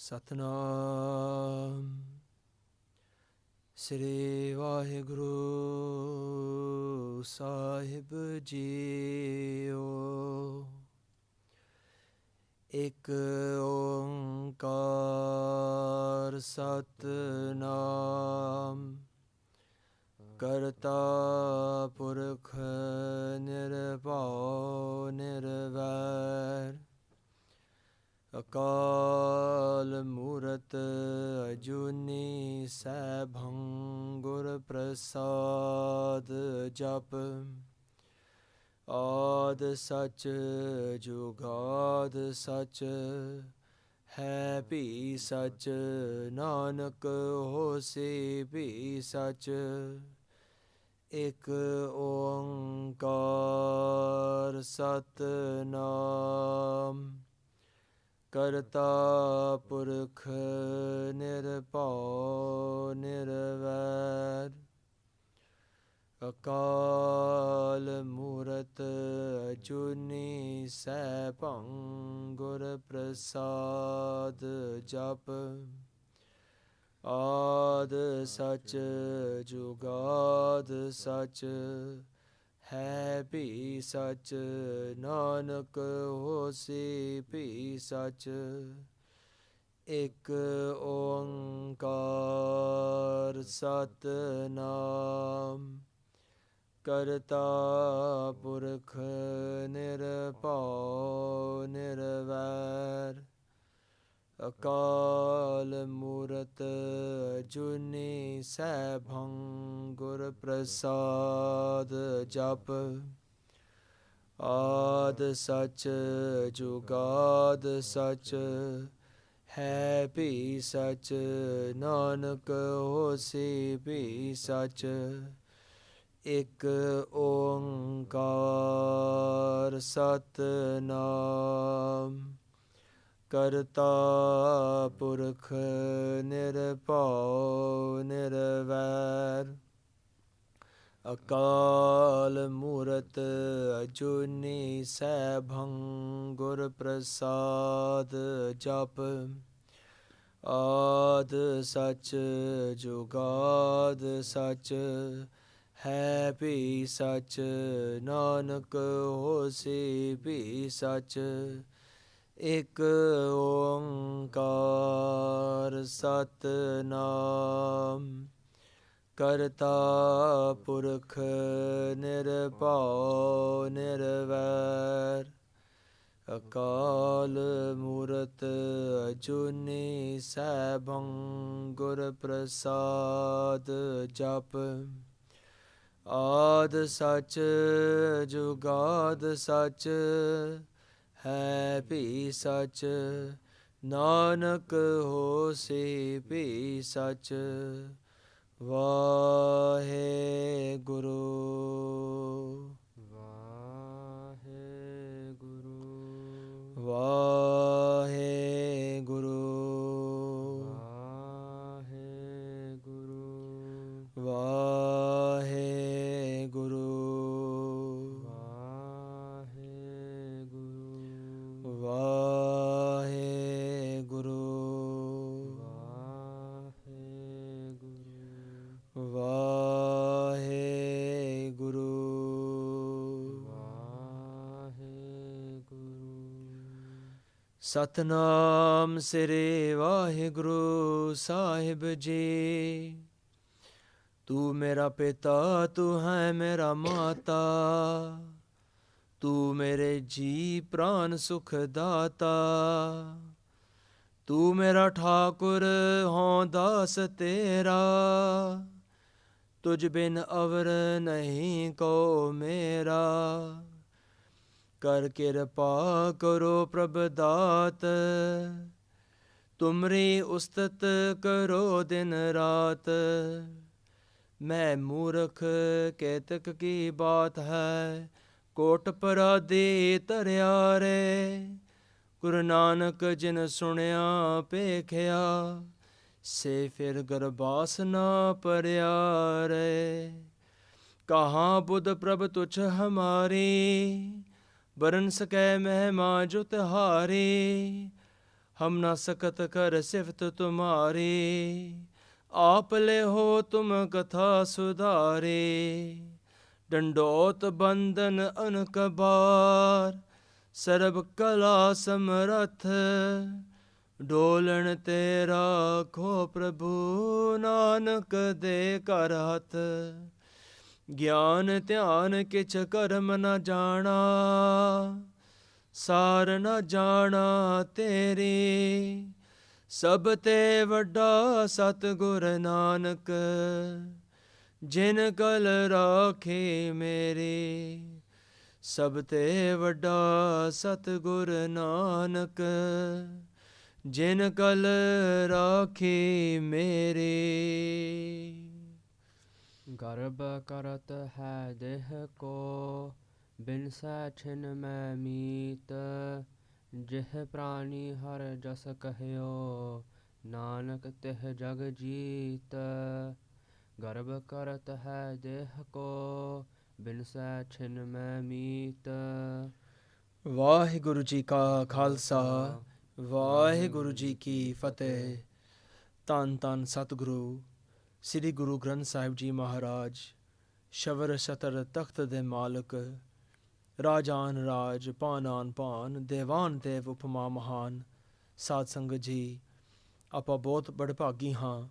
ਸਤਨਾਮ ਸ੍ਰੀ ਵਾਹਿਗੁਰੂ ਸਾਹਿਬ JIO. ਇੱਕ ਓੰਕਾਰ ਸਤਨਾਮ ਕਰਤਾ ਪੁਰਖ ਨਿਰਭਉ ਨਿਰਵੈਰ ਅਕਾਲ ਮੂਰਤ ਅਜੂਨੀ ਸੈਭੰ ਗੁਰ ਪ੍ਰਸਾਦ ਜਪ। ਆਦਿ ਸਚ ਜੁਗਾਦ ਸਚ ਹੈ ਭੀ ਸਚ। ਨਾਨਕ ਹੋਸੀ ਭੀ ਸਚ। ਇੱਕ ਓੰਕਾਰ ਸਤਨਾਮ ਕਰਤਾ ਪੁਰਖ ਨਿਰਭਉ ਨਿਰਵੈਰ ਅਕਾਲ ਮੂਰਤ ਅਜੂਨੀ ਸੈਭੰ ਗੁਰ ਪ੍ਰਸਾਦ ਜਪ। ਆਦਿ ਸਚ ਜੁਗਾਦ ਸਚ ਹੈ ਭੀ ਸਚ। ਨਾਨਕ ਹੋਸੀ ਭੀ ਸਚ। ਇੱਕ ਓੰਕਾਰ ਸਤਨਾਮ ਕਰਤਾ ਪੁਰਖ ਨਿਰਭਉ ਨਿਰਵੈਰ ਅਕਾਲ ਮੂਰਤ ਅਜੂਨੀ ਸੈਭੰ ਗੁਰ ਪ੍ਰਸਾਦ ਜਪ। ਆਦਿ ਸਚ ਜੁਗਾਦ ਸਚ ਹੈ ਭੀ ਸਚ। ਨਾਨਕ ਹੋਸੀ ਭੀ ਸਚ। ਇੱਕ ਓੰਕਾਰ ਸਤਨਾਮ ਕਰਤਾ ਪੁਰਖ ਨਿਰਭਉ ਨਿਰਵੈਰ ਅਕਾਲ ਮੂਰਤ ਅਜੂਨੀ ਸੈਭੰ ਗੁਰ ਪ੍ਰਸਾਦ ਜਪ। ਆਦਿ ਸਚ ਜੁਗਾਦ ਸਚ ਹੈ ਭੀ ਸਚ। ਨਾਨਕ ਹੋਸੀ ਭੀ ਸਚ। ਇੱਕ ਓੰਕਾਰ ਸਤਨਾਮ ਕਰਤਾ ਪੁਰਖ ਨਿਰਭਉ ਨਿਰਵੈਰ ਅਕਾਲ ਮੂਰਤ ਅਜੂਨੀ ਸੈਭੰ ਗੁਰ ਪ੍ਰਸਾਦ ਜਪ। ਆਦਿ ਸਚ ਜੁਗਾਦ ਸਚ ਹੈ ਭੀ ਸਚ। ਨਾਨਕ ਹੋਸੀ ਭੀ ਸਚ। ਵਾਹਿਗੁਰੂ ਵਾਹਿਗੁਰੂ ਵਾਹਿਗੁਰੂ ਵਾਹਿਗੁਰੂ ਵਾਹਿਗੁਰੂ ਵਾਹਿਗੁਰੂ ਵਾਹਿਗੁਰੂ ਸਤਨਾਮ ਸ੍ਰੀ ਵਾਹਿਗੁਰੂ ਸਾਹਿਬ ਜੀ। ਤੂੰ ਮੇਰਾ ਪਿਤਾ ਤੂੰ ਹੈ ਮੇਰਾ ਮਾਤਾ। ਤੂੰ ਮੇਰੇ ਜੀ ਪ੍ਰਾਨ ਸੁਖ ਦਾਤਾ। ਤੂੰ ਮੇਰਾ ਠਾਕੁਰ ਹੋਂ ਦਾਸ ਤੇਰਾ। ਤੁਝ ਬਿਨ ਅਵਰ ਨਹੀਂ ਕੋ ਮੇਰਾ। ਕਰ ਕਿਰਪਾ ਕਰੋ ਪ੍ਰਭ ਦਾਤ। ਤੁਮਰੀ ਉਸਤਤ ਕਰੋ ਦਿਨ ਰਾਤ। ਮੈਂ ਮੂਰਖ ਕੇਤਕ ਕੀ ਬਾਤ ਹੈ। ਕੋਟ ਪਰਾਧੀ ਧਰਿਆ ਰੇ। ਗੁਰੂ ਨਾਨਕ ਜਿਨ ਸੁਣਿਆ ਭੇਖਿਆ। ਸੇ ਫਿਰ ਗਰਬਾਸ ਨਾ ਭਰਿਆ ਰੇ। ਕਹਾਂ ਬੁੱਧ ਪ੍ਰਭ ਤੁਛ ਹਮਾਰੀ। ਬਰਨ ਸਕੈ ਮਹਿਮਾ ਜੋ ਤਿਹਾਰੀ। हम न सकत कर सिफत तुम्हारी, आप ले हो तुम कथा सुधारे। डंडोत बंदन अनकबार, सर्ब कला समरथ। डोलन तेरा खो प्रभु, नानक दे कर हथ। ज्ञान ध्यान किछ कर्म न जाना, सार न जाना तेरे। सब ते वड्डा सतगुर नानक, जिन कल राखे मेरे। सब ते वड्डा सतगुर नानक, जिन कल राखे मेरे। गर्भ करत है देह को, बिन सै छिन मैं मीत। जिह प्राणी हर जस कहयो, नानक तिह जग जीत। गर्भ करत है देह को, बिन सै छिन मैं मीत। वाहिगुरु जी का खालसा, वाहिगुरु जी की फतेह। ਧੰਨ ਧੰਨ ਸਤਿਗੁਰੂ ਸ੍ਰੀ ਗੁਰੂ ਗ੍ਰੰਥ ਸਾਹਿਬ ਜੀ ਮਹਾਰਾਜ, ਸ਼ਵਰ ਸਤਰ ਤਖਤ ਦੇ ਮਾਲਕ, ਰਾਜਾਨ ਰਾਜ ਭਾਨਾਨ ਭਾਨ, ਦੇਵਾਨ ਦੇਵ ਉਪਮਾ ਮਹਾਨ। ਸਾਧ ਸੰਗਤ ਜੀ, ਆਪਾਂ ਬਹੁਤ ਬੜਭਾਗੀ ਹਾਂ।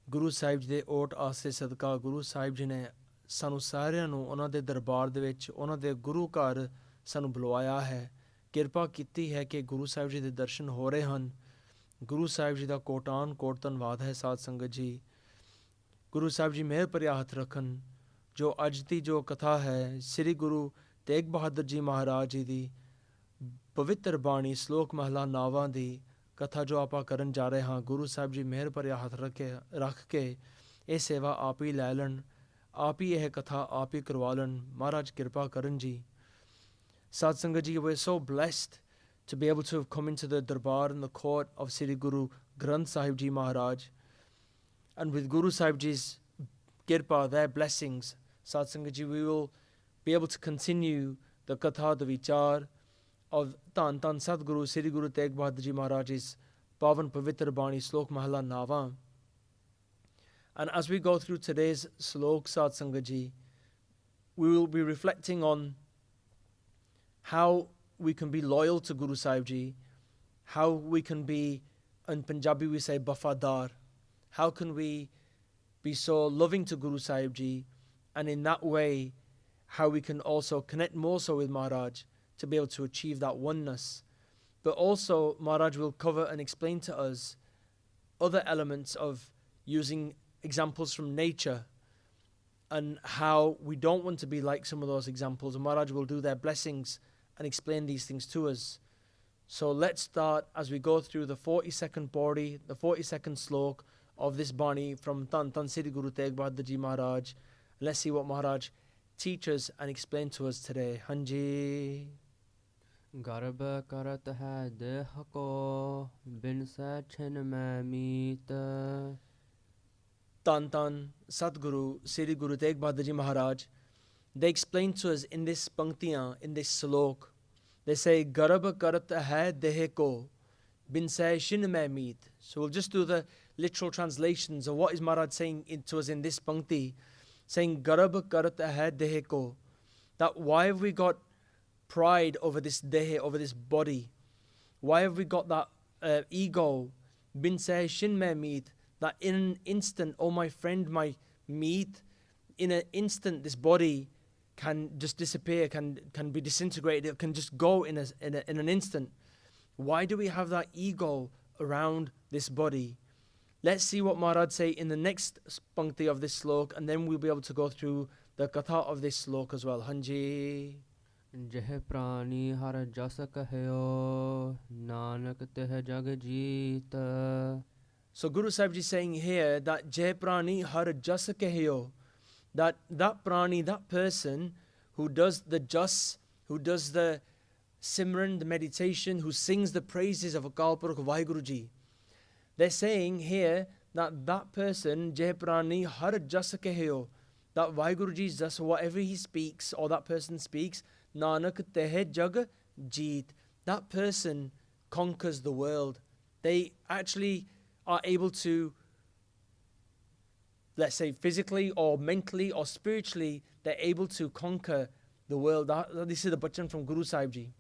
ਗੁਰੂ ਸਾਹਿਬ ਜੀ ਦੇ ਓਟ ਆਸਰੇ ਸਦਕਾ ਗੁਰੂ ਸਾਹਿਬ ਜੀ ਨੇ ਸਾਨੂੰ ਸਾਰਿਆਂ ਨੂੰ ਉਹਨਾਂ ਦੇ ਦਰਬਾਰ ਦੇ ਵਿੱਚ, ਉਹਨਾਂ ਦੇ ਗੁਰੂ ਘਰ ਸਾਨੂੰ ਬੁਲਵਾਇਆ ਹੈ। ਕਿਰਪਾ ਕੀਤੀ ਹੈ ਕਿ ਗੁਰੂ ਸਾਹਿਬ ਜੀ ਦੇ ਦਰਸ਼ਨ ਹੋ ਰਹੇ ਹਨ। ਗੁਰੂ ਸਾਹਿਬ ਜੀ ਦਾ ਕੋਟਾਨ ਕੋਟ ਧੰਨਵਾਦ ਹੈ। ਸਾਧ ਸੰਗਤ ਜੀ, ਗੁਰੂ ਸਾਹਿਬ ਜੀ ਮਿਹਰ ਭਰਿਆ ਹੱਥ ਰੱਖਣ। ਜੋ ਅੱਜ ਦੀ ਜੋ ਕਥਾ ਹੈ, ਸ੍ਰੀ ਗੁਰੂ ਤੇਗ ਬਹਾਦਰ ਜੀ ਮਹਾਰਾਜ ਜੀ ਦੀ ਪਵਿੱਤਰ ਬਾਣੀ ਸਲੋਕ ਮਹੱਲਾ 9ਵਾਂ ਦੀ ਕਥਾ ਜੋ ਆਪਾਂ ਕਰਨ ਜਾ ਰਹੇ ਹਾਂ, ਗੁਰੂ ਸਾਹਿਬ ਜੀ ਮਿਹਰ ਭਰਿਆ ਹੱਥ ਰੱਖ ਕੇ ਇਹ ਸੇਵਾ ਆਪ ਹੀ ਲੈ ਲੈਣ, ਆਪ ਹੀ ਇਹ ਕਥਾ ਆਪ ਹੀ ਕਰਵਾ ਲੈਣ। ਮਹਾਰਾਜ ਕਿਰਪਾ ਕਰਨ ਜੀ। Sad Sangat ji, we're so blessed to be able to have come into the darbar and the court of Sri Guru Granth Sahib Ji Maharaj. And with Guru Sahib Ji's kirpa, their blessings, Sad Sangat ji, we will be able to continue the katha, the vichar of Tan Tan Sadguru Sri Guru Tegh Bahadur Ji Maharaj's Pavan Pavitra Bani Salok Mahalla Nava. And as we go through today's Salok, Sad Sangat ji, we will be reflecting on how we can be loyal to Guru Sahib Ji, how we can be, in Punjabi we say bafadar, how can we be so loving to Guru Sahib Ji, and in that way how we can also connect more so with Maharaj to be able to achieve that oneness. But also Maharaj will cover and explain to us other elements of using examples from nature and how we don't want to be like some of those examples, and Maharaj will do their blessings and explain these things to us. So let's start as we go through the 42nd pauri, the 42nd slok of this Bani from Tan Tan Sri Guru Tegh Bahadur Ji Maharaj. Let's see what Maharaj teaches and explains to us today. Hanji. गर्भ करत है देह को, बिन सै छिन मैं मीत। Tan Tan Sadguru Sri Guru Tegh Bahadur Ji Maharaj, they explain to us in this panktiyan, in this slok, they say, Garab karat hai dehe ko, bin sai shin mein meet. So we'll just do the literal translations of what is Maharaj saying to us in this pankti, saying, Garab karat hai dehe ko. That why have we got pride over this dehe, over this body? Why have we got that ego? Bin sai shin mein meet. That in an instant, oh my friend, my meat, in an instant this body can just disappear, can be disintegrated, it can just go in an instant. Why do we have that ego around this body? Let's see what Maharaj say in the next pankti of this slok, and then we'll be able to go through the katha of this slok as well. Hanji. जह प्राणी हर जस कहयो, नानक तिह जग जीत। So Guru Sahib Ji is saying here that Jai Prani Har Jas Kahyo, that Prani, that person who does the jas, who does the simran, the meditation, who sings the praises of Akal Purukh Vaheguru Ji. They're saying here that person, Jai Prani Har Jas Kahyo, that Vaheguru Ji's jas, whatever he speaks or that person speaks, Nanak Teh Jag Jeet, that person conquers the world. They actually are able to, let's say physically or mentally or spiritually, they're able to conquer the world. This is the bachan from Guru Sahib Ji.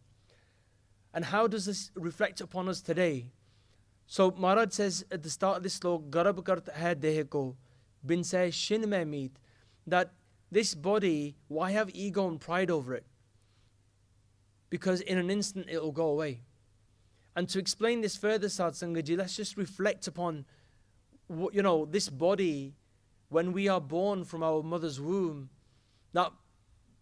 And how does this reflect upon us today? So Maharaj says at the start of this slok, Garab kart hai deh ko, bin se shin mein meet, that this body, why have ego and pride over it? Because in an instant it will go away. And to explain this further, Sadh Sangat Ji, let's just reflect upon, this body, when we are born from our mother's womb, that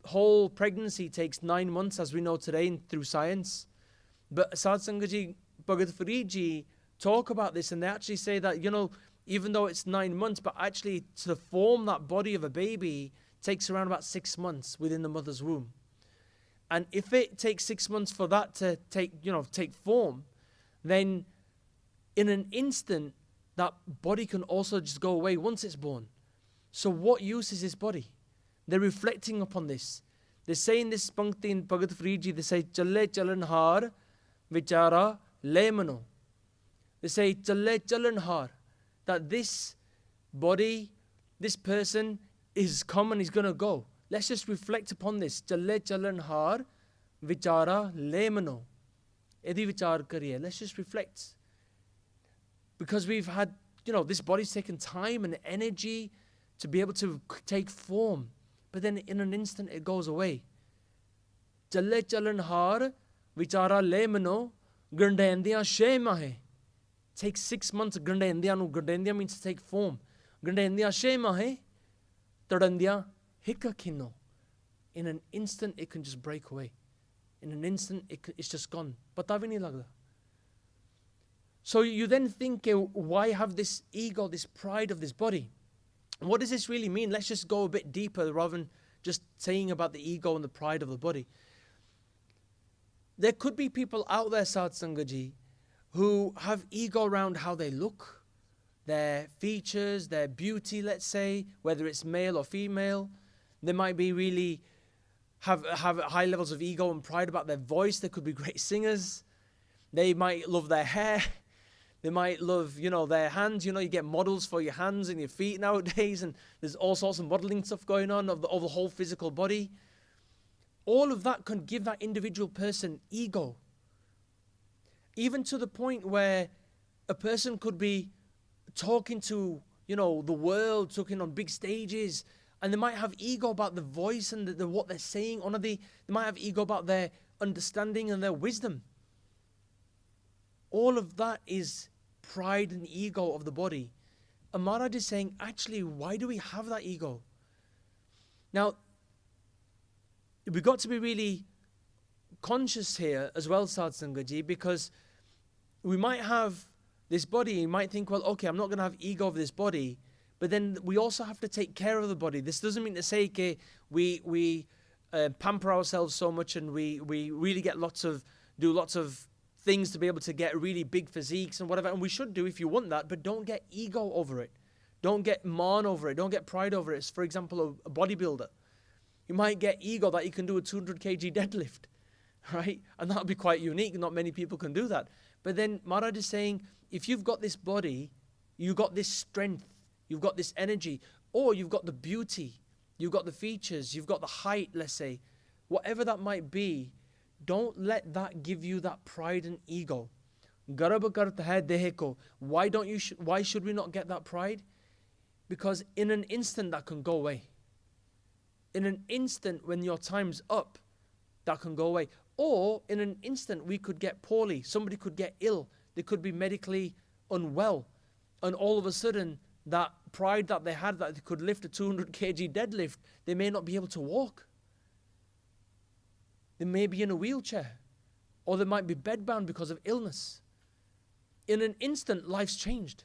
whole pregnancy takes 9 months, as we know today through science. But Sadh Sangat Ji, Bhagat Farid Ji talk about this, and they actually say that, even though it's 9 months, but actually to form that body of a baby takes around about 6 months within the mother's womb. And if it takes 6 months for that to take form, then in an instant, that body can also just go away once it's born. So what use is this body? They're reflecting upon this. They say in this pankti in Bhagat Farid Ji, they say, Challe chalan har, vichara le mano. They say, Challe chalan har, that this body, this person is come and is going to go. Let's just reflect upon this. Challe chalan har, vichara le mano. Edi vichar kariye. Let's just reflect. Because we've had, this body's taken time and energy to be able to take form. But then in an instant it goes away. Challe chalan har, vichara le mano, gandendiya she mahe. Takes 6 months. Gandendiya means to take form. Gandendiya she mahe, tadandiya hika kino. In an instant it can just break away. In an instant it's just gone. Pata bhi nahi lagda. So you then think, why have this ego, this pride of this body? What does this really mean? Let's just go a bit deeper rather than just saying about the ego and the pride of the body. There could be people out there, Sadh Sangat Ji, who have ego around how they look, their features, their beauty, let's say, whether it's male or female. They might be really have high levels of ego and pride about their voice. They could be great singers. They might love their hair. They might love, their hands. You get models for your hands and your feet nowadays, and there's all sorts of modeling stuff going on of the whole physical body. All of that can give that individual person ego. Even to the point where a person could be talking to, the world, talking on big stages, and they might have ego about the voice and what they're saying. They might have ego about their understanding and their wisdom. All of that is pride and ego of the body. And Maharaj is saying, actually, why do we have that ego? Now, we've got to be really conscious here as well, Sadh Sangat Ji, because we might have this body, you might think, well, okay, I'm not going to have ego of this body, but then we also have to take care of the body. This doesn't mean to say that we pamper ourselves so much and we really do lots of things to be able to get really big physiques and whatever, and we should do if you want that, but don't get ego over it. Don't get man over it. Don't get pride over it. For example, a bodybuilder. You might get ego that you can do a 200 kg deadlift, right? And that would be quite unique. Not many people can do that. But then Maharaj is saying, if you've got this body, you've got this strength, you've got this energy, or you've got the beauty, you've got the features, you've got the height, let's say, whatever that might be, don't let that give you that pride and ego. Garab kart hai deh ko. Why should we not get that pride? Because in an instant that can go away. In an instant when your time's up, that can go away. Or in an instant we could get poorly. Somebody could get ill. They could be medically unwell. And all of a sudden, that pride that they had that they could lift a 200 kg deadlift, they may not be able to walk. They may be in a wheelchair. Or they might be bedbound because of illness. In an instant, life's changed.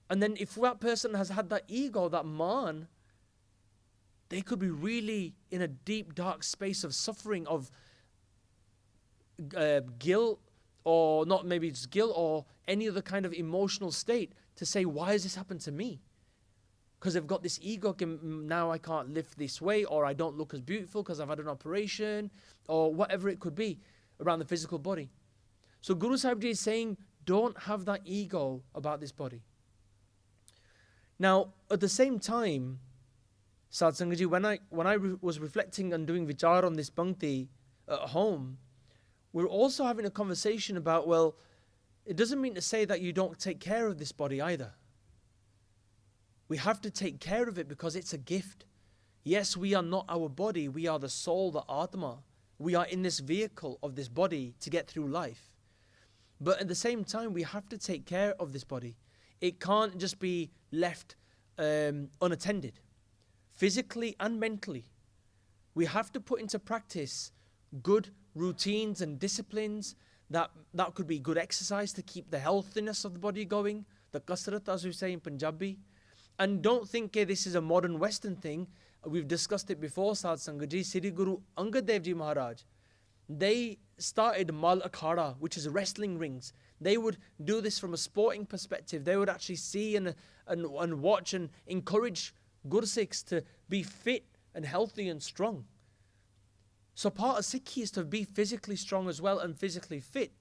And then if that person has had that ego, that man, they could be really in a deep, dark space of suffering, of guilt, or not maybe just guilt, or any other kind of emotional state to say, why has this happened to me? Because they've got this ego, now I can't lift this weight, or I don't look as beautiful because I've had an operation, or whatever it could be around the physical body. So Guru Sahib Ji is saying, don't have that ego about this body. Now, at the same time, Sad Sangat Ji, when I was reflecting and doing vichar on this bhakti at home, we're also having a conversation about, well, it doesn't mean to say that you don't take care of this body either. We have to take care of it because it's a gift. Yes, we are not our body. We are the soul, the Atma. We are in this vehicle of this body to get through life. But at the same time, we have to take care of this body. It can't just be left unattended, physically and mentally. We have to put into practice good routines and disciplines. That could be good exercise to keep the healthiness of the body going, the kasrat, as we say in Punjabi. And don't think this is a modern Western thing. We've discussed it before, Sad Sangat Ji. Sri Guru Angad Dev Ji Maharaj, they started Mal Akhada, which is wrestling rings. They would do this from a sporting perspective. They would actually see and watch and encourage Gursikhs to be fit and healthy and strong. So part of Sikhi is to be physically strong as well and physically fit.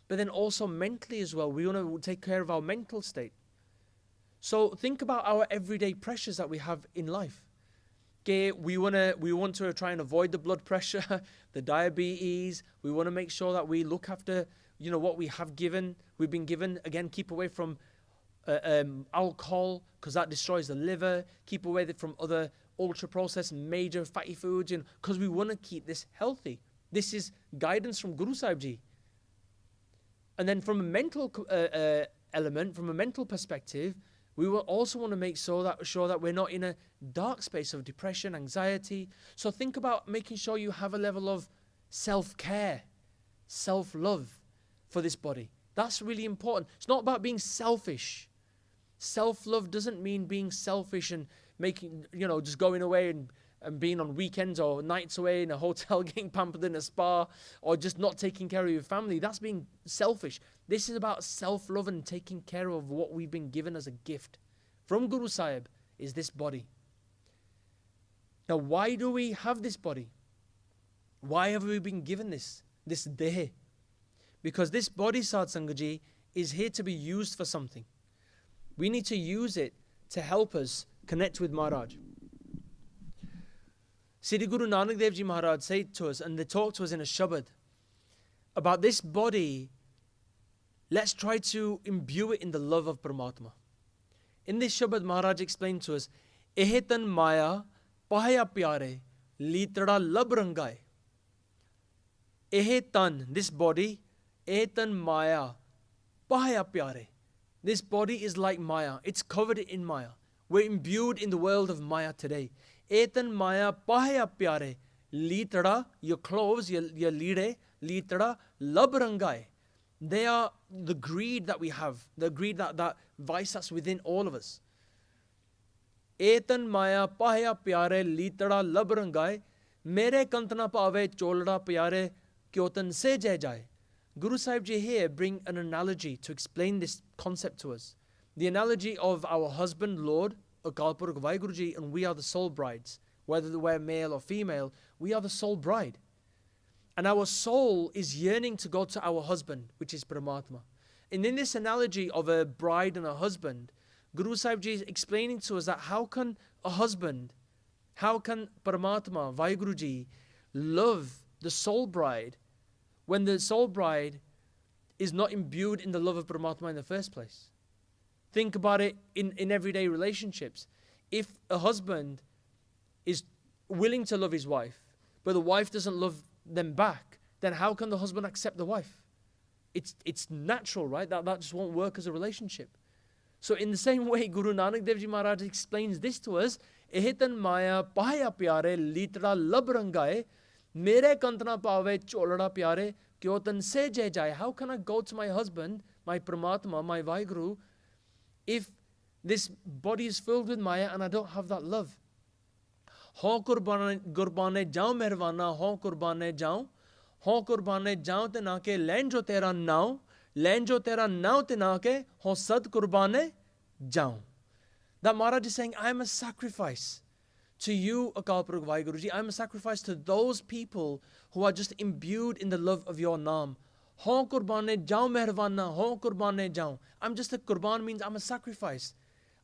But then also mentally as well. We want to take care of our mental state. So think about our everyday pressures that we have in life. Okay, we want to try and avoid the blood pressure, the diabetes. We want to make sure that we look after, what we've been given. Again, keep away from alcohol because that destroys the liver. Keep away from other ultra-processed major fatty foods, because we want to keep this healthy. This is guidance from Guru Sahib Ji. And then from a mental element, from a mental perspective, we will also want to make sure that we're not in a dark space of depression, anxiety. So think about making sure you have a level of self-care, self-love for this body. That's really important. It's not about being selfish. Self-love doesn't mean being selfish and making, just going away and being on weekends or nights away in a hotel, getting pampered in a spa, or just not taking care of your family. That's being selfish. This is about self-love and taking care of what we've been given as a gift from Guru Sahib, is this body. Now, why do we have this body? Why have we been given this deh? Because this body, Sad Sangat Ji, is here to be used for something. We need to use it to help us connect with Maharaj. Sri Guru Nanak Dev Ji Maharaj said to us, and they talked to us in a shabad, about this body. Let's try to imbue it in the love of Paramatma. In this shabad, Maharaj explained to us, Ehetan Maya Pahaya Pyare Litada Lab Rangai. Ehetan, this body, Ehetan Maya Pahaya Pyare. This body is like Maya. It's covered in Maya. We're imbued in the world of Maya today. Etan Maya Pahaya Pyare Litada, your clothes, your lide, Litada Lab Rangai. They are the greed that we have, the greed, that vice that's within all of us. Etan Maya Pahaya Pyare Litada Lab Rangai, Mere Kantana Pave Cholada Pyare Kyotan Se Jai Jai. Guru Sahib Ji here bring an analogy to explain this concept to us. The analogy of our husband, Lord, Akal Purukh Vaheguru Ji, and we are the soul brides. Whether we're male or female, we are the soul bride. And our soul is yearning to go to our husband, which is Paramatma. And in this analogy of a bride and a husband, Guru Sahib Ji is explaining to us that how can Paramatma, Vaheguru Ji, love the soul bride when the soul bride is not imbued in the love of Paramatma in the first place? Think about it in everyday relationships. If a husband is willing to love his wife, but the wife doesn't love them back, then how can the husband accept the wife? It's natural, right? That just won't work as a relationship. So in the same way, Guru Nanak Dev Ji Maharaj explains this to us. Ehitan Maya Pahaya Pyare Litra Lab Rangaye Mere Kantana Pave Cholada Pyare Kyotan Se Jai Jai. How can I go to my husband, my Paramatma, my Vaheguru, if this body is filled with Maya and I don't have that love? Ho Qurbane Jao Mervana, Ho Qurbane Jao, Ho Qurbane Jao te na ke Lenjo Tera Nao, Lenjo Tera Nao te na ke Ho Sad Qurbane Jao. That Maharaj is saying, I am a sacrifice to you, Akal Purukh Vaheguru Ji. I am a sacrifice to those people who are just imbued in the love of your Naam. Ho qurbane jao mehrwana, ho qurbane jao. I'm just a qurban means I'm a sacrifice.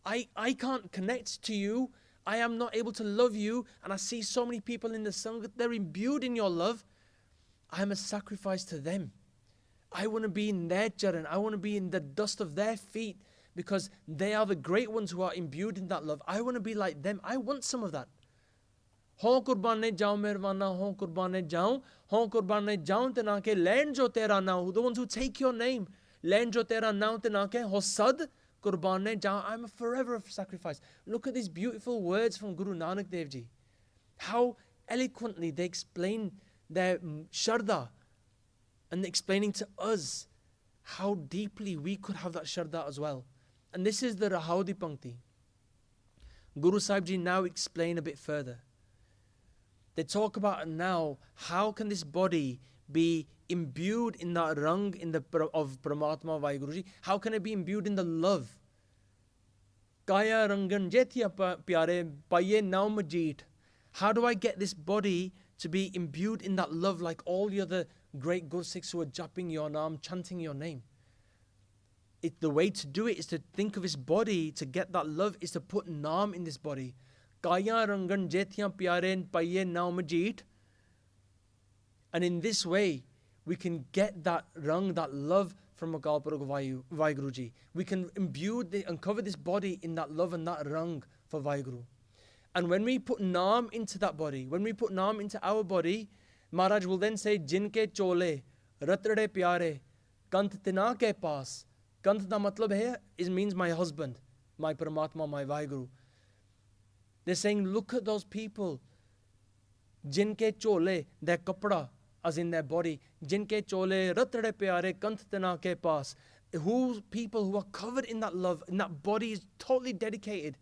I can't connect to you. I am not able to love you. And I see so many people in the Sangat, they're imbued in your love. I am a sacrifice to them. I want to be in their charan. I want to be in the dust of their feet because they are the great ones who are imbued in that love. I want to be like them. I want some of that. Ho qurbane jao merwana, ho qurbane jao, ho qurbane jao te na ke land jo tera now. The ones who take your name. Land jo tera now te na ke ho sad qurbane jao. I'm a forever sacrifice. Look at these beautiful words from Guru Nanak Dev Ji. How eloquently they explain their sharda. And explaining to us how deeply we could have that sharda as well. And this is the Rahaudi Pankti. Guru Sahib Ji now explain a bit further. They talk about now how can this body be imbued in that rang of Paramatma Vaheguru Ji. How can it be imbued in the love? Kaya rangan jetya pyare paye naam jeet. How do I get this body to be imbued in that love like all the other great Guru Sikhs who are japping your naam, chanting your name? The way to do it is to think of his body, to get that love, is to put naam in this body. Kaya rangan jetya pyare paye naam jeet. And in this way, we can get that rang, that love from Akal Purukh Vaheguru Ji. We can uncover this body in that love and that rang for Vaheguru. And when we put naam into that body, when we put naam into our body, Maharaj will then say, Jinke chole, ratade pyare, kant tina ke paas. Kant da matlab hai, it means my husband, my Paramatma, my Vaheguru. They're saying, look at those people. Jinke chole, their kapda, as in their body. Jinke chole, ratade pyare, kant tina ke paas. People who are covered in that love, and that body is totally dedicated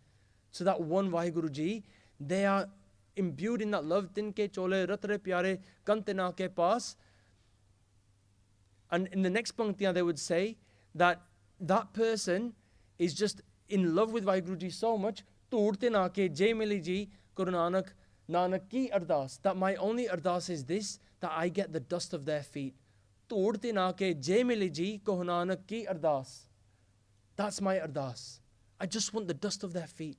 to that one Vaheguru Ji. They are imbued in that love. Tinke chole ratare pyare kantena ke paas. And in the next panktiya they would say that that person is just in love with Vaheguru Ji so much. Toodte na ke jai mili ji Guru Nanak ki ardas. That my only ardas is this, that I get the dust of their feet. Toodte na ke jai mili ji Guru Nanak ki ardas. That's my ardas. I just want the dust of their feet.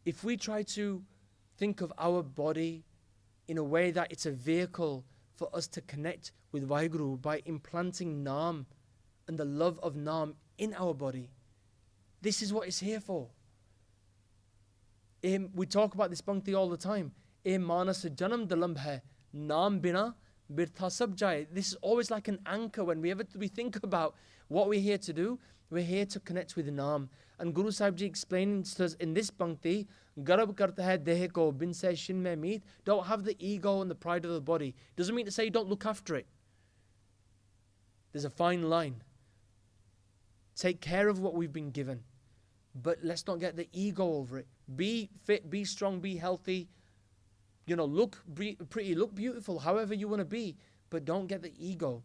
If we try to think of our body in a way that it's a vehicle for us to connect with Vaheguru by implanting Naam and the love of Naam in our body, this is what it's here for. We talk about this pankti all the time. Manas janam dalamb hai, Naam bina birtha sab jaye. This is always like an anchor when we think about what we're here to do. We're here to connect with Naam. And Guru Sahib Ji explains to us in this pankti, Garab karta hai deh ko bin se shin mein meet. Don't have the ego and the pride of the body. Doesn't mean to say don't look after it. There's a fine line. Take care of what we've been given. But let's not get the ego over it. Be fit, be strong, be healthy. Look pretty, look beautiful, however you want to be. But don't get the ego.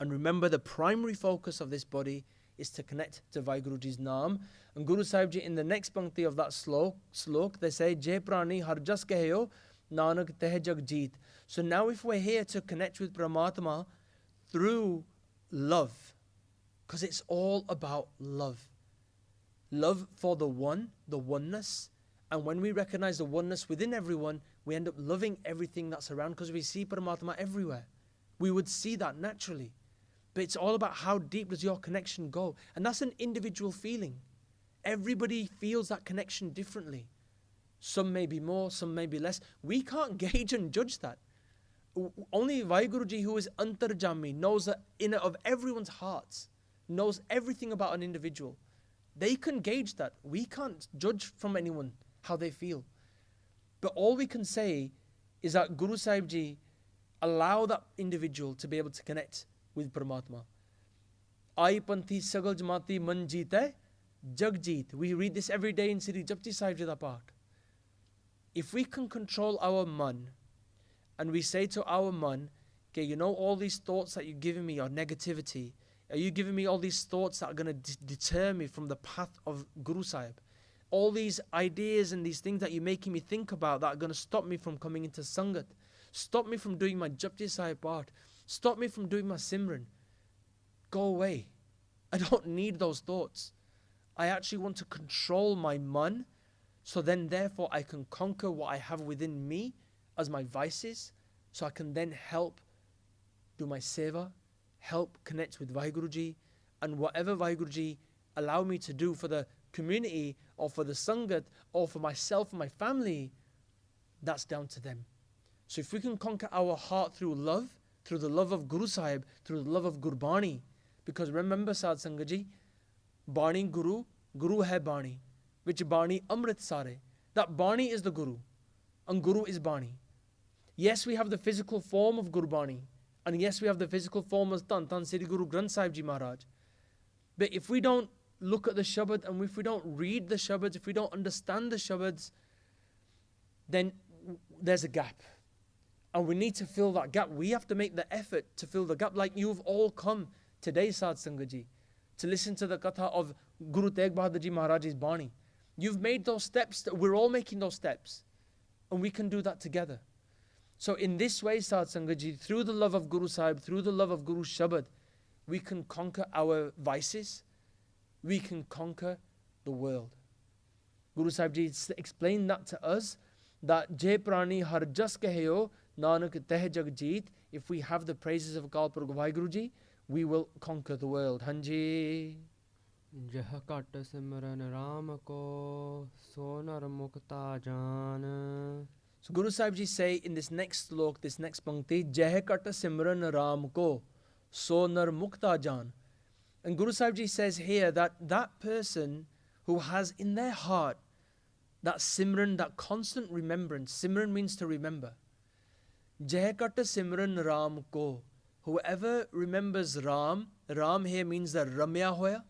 And remember, the primary focus of this body is to connect to Vaheguru Ji's Naam. And Guru Sahib Ji in the next pankti of that slok, they say, Jai prani har jas kaheyo, Nanak teh jag jeet. So now if we're here to connect with Paramatma through love, because it's all about love. Love for the one, the oneness. And when we recognize the oneness within everyone, we end up loving everything that's around because we see Paramatma everywhere. We would see that naturally. But it's all about how deep does your connection go. And that's an individual feeling. Everybody feels that connection differently. Some may be more, some may be less. We can't gauge and judge that. Only Vaheguru Ji, who is antarjami, knows the inner of everyone's hearts, knows everything about an individual. They can gauge that. We can't judge from anyone how they feel. But all we can say is that Guru Sahib Ji allow that individual to be able to connect with Paramatma. Ai panthi sagal jamati man jeet jag jeet. We read this every day in Sri Japji Sahib Ji da Paath. If we can control our man, and we say to our man, okay, all these thoughts that you're giving me are negativity. Are you giving me all these thoughts that are going to deter me from the path of Guru Sahib? All these ideas and these things that you're making me think about that are going to stop me from coming into Sangat. Stop me from doing my Japji Sahib part. Stop me from doing my Simran. Go away. I don't need those thoughts. I actually want to control my man, so then therefore I can conquer what I have within me as my vices, so I can then help do my seva, help connect with Vaheguru Ji, and whatever Vaheguru Ji allow me to do for the community or for the Sangat or for myself and my family, that's down to them. So if we can conquer our heart through love, through the love of Guru Sahib, through the love of Gurbani, because remember Sad Sangat Ji, Bani Guru, Guru hai Bani, which Bani Amrit Sare. That Bani is the Guru, and Guru is Bani. Yes, we have the physical form of Gurbani, and yes, we have the physical form as Tan Sri Guru Granth Sahib Ji Maharaj. But if we don't look at the Shabad, and if we don't read the Shabads, if we don't understand the Shabads, then there's a gap. And we need to fill that gap. We have to make the effort to fill the gap, like you've all come today, Sad Sangat Ji, to listen to the katha of Guru Tegh Bahadur Ji Maharaj's Bani. You've made those steps, we're all making those steps. And we can do that together. So in this way, Sad Sangat Ji, through the love of Guru Sahib, through the love of Guru Shabad, we can conquer our vices. We can conquer the world. Guru Sahib Ji explained that to us, that Je Prani Har Jas Kaheo, Nanak Teh Jagjeet. If we have the praises of Akal Purkh Vaheguru Ji, we will conquer the world. Hanji. Jah kat simran Ram ko sonar mukta jaan. So Guru Sahib Ji say in this next slok, this next pankti, Jah kat simran Ram ko sonar mukta jaan. And Guru Sahib Ji says here that that person who has in their heart that Simran, that constant remembrance, Simran means to remember. Jai Kat Simran Ram Ko. Whoever remembers Ram, Ram here means that Ramya hoya.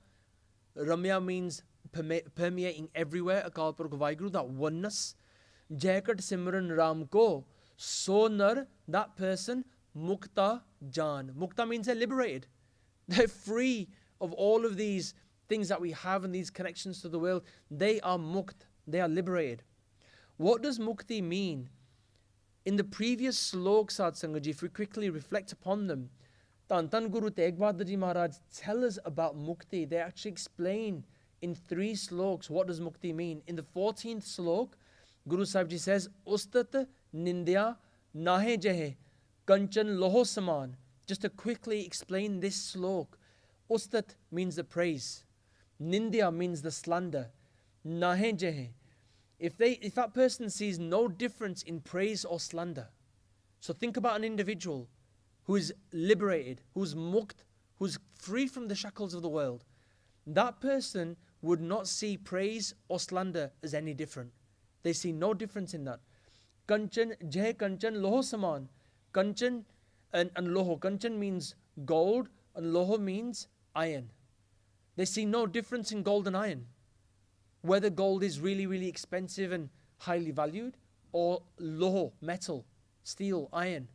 Ramya means permeating everywhere, Akal Purkh Vaheguru, that oneness. Jai Kat Simran Ram Ko. So nar, that person, Mukta Jan. Mukta means they're liberated. They're free of all of these things that we have and these connections to the world. They are mukt. They are liberated. What does mukti mean? In the previous sloks, Sad Sangat Ji, if we quickly reflect upon them, Tan Guru Tegh Bahadur Ji Maharaj tell us about mukti. They actually explain in 3 sloks what does mukti mean. In the 14th slok, Guru Sahib Ji says, Ustat Nindya Nahe Jahe Kanchan Loho Saman. Just to quickly explain this slok. Ustat means the praise. Nindya means the slander. Nahe Jahe. If that person sees no difference in praise or slander. So think about an individual who is liberated, who's mukt, who's free from the shackles of the world. That person would not see praise or slander as any different. They see no difference in that. Kanchan, Jai Kanchan, Loho Saman. Kanchan and Loho. Kanchan means gold and Loho means iron. They see no difference in gold and iron. Whether gold is really, really expensive and highly valued, or Loho, metal, steel, iron.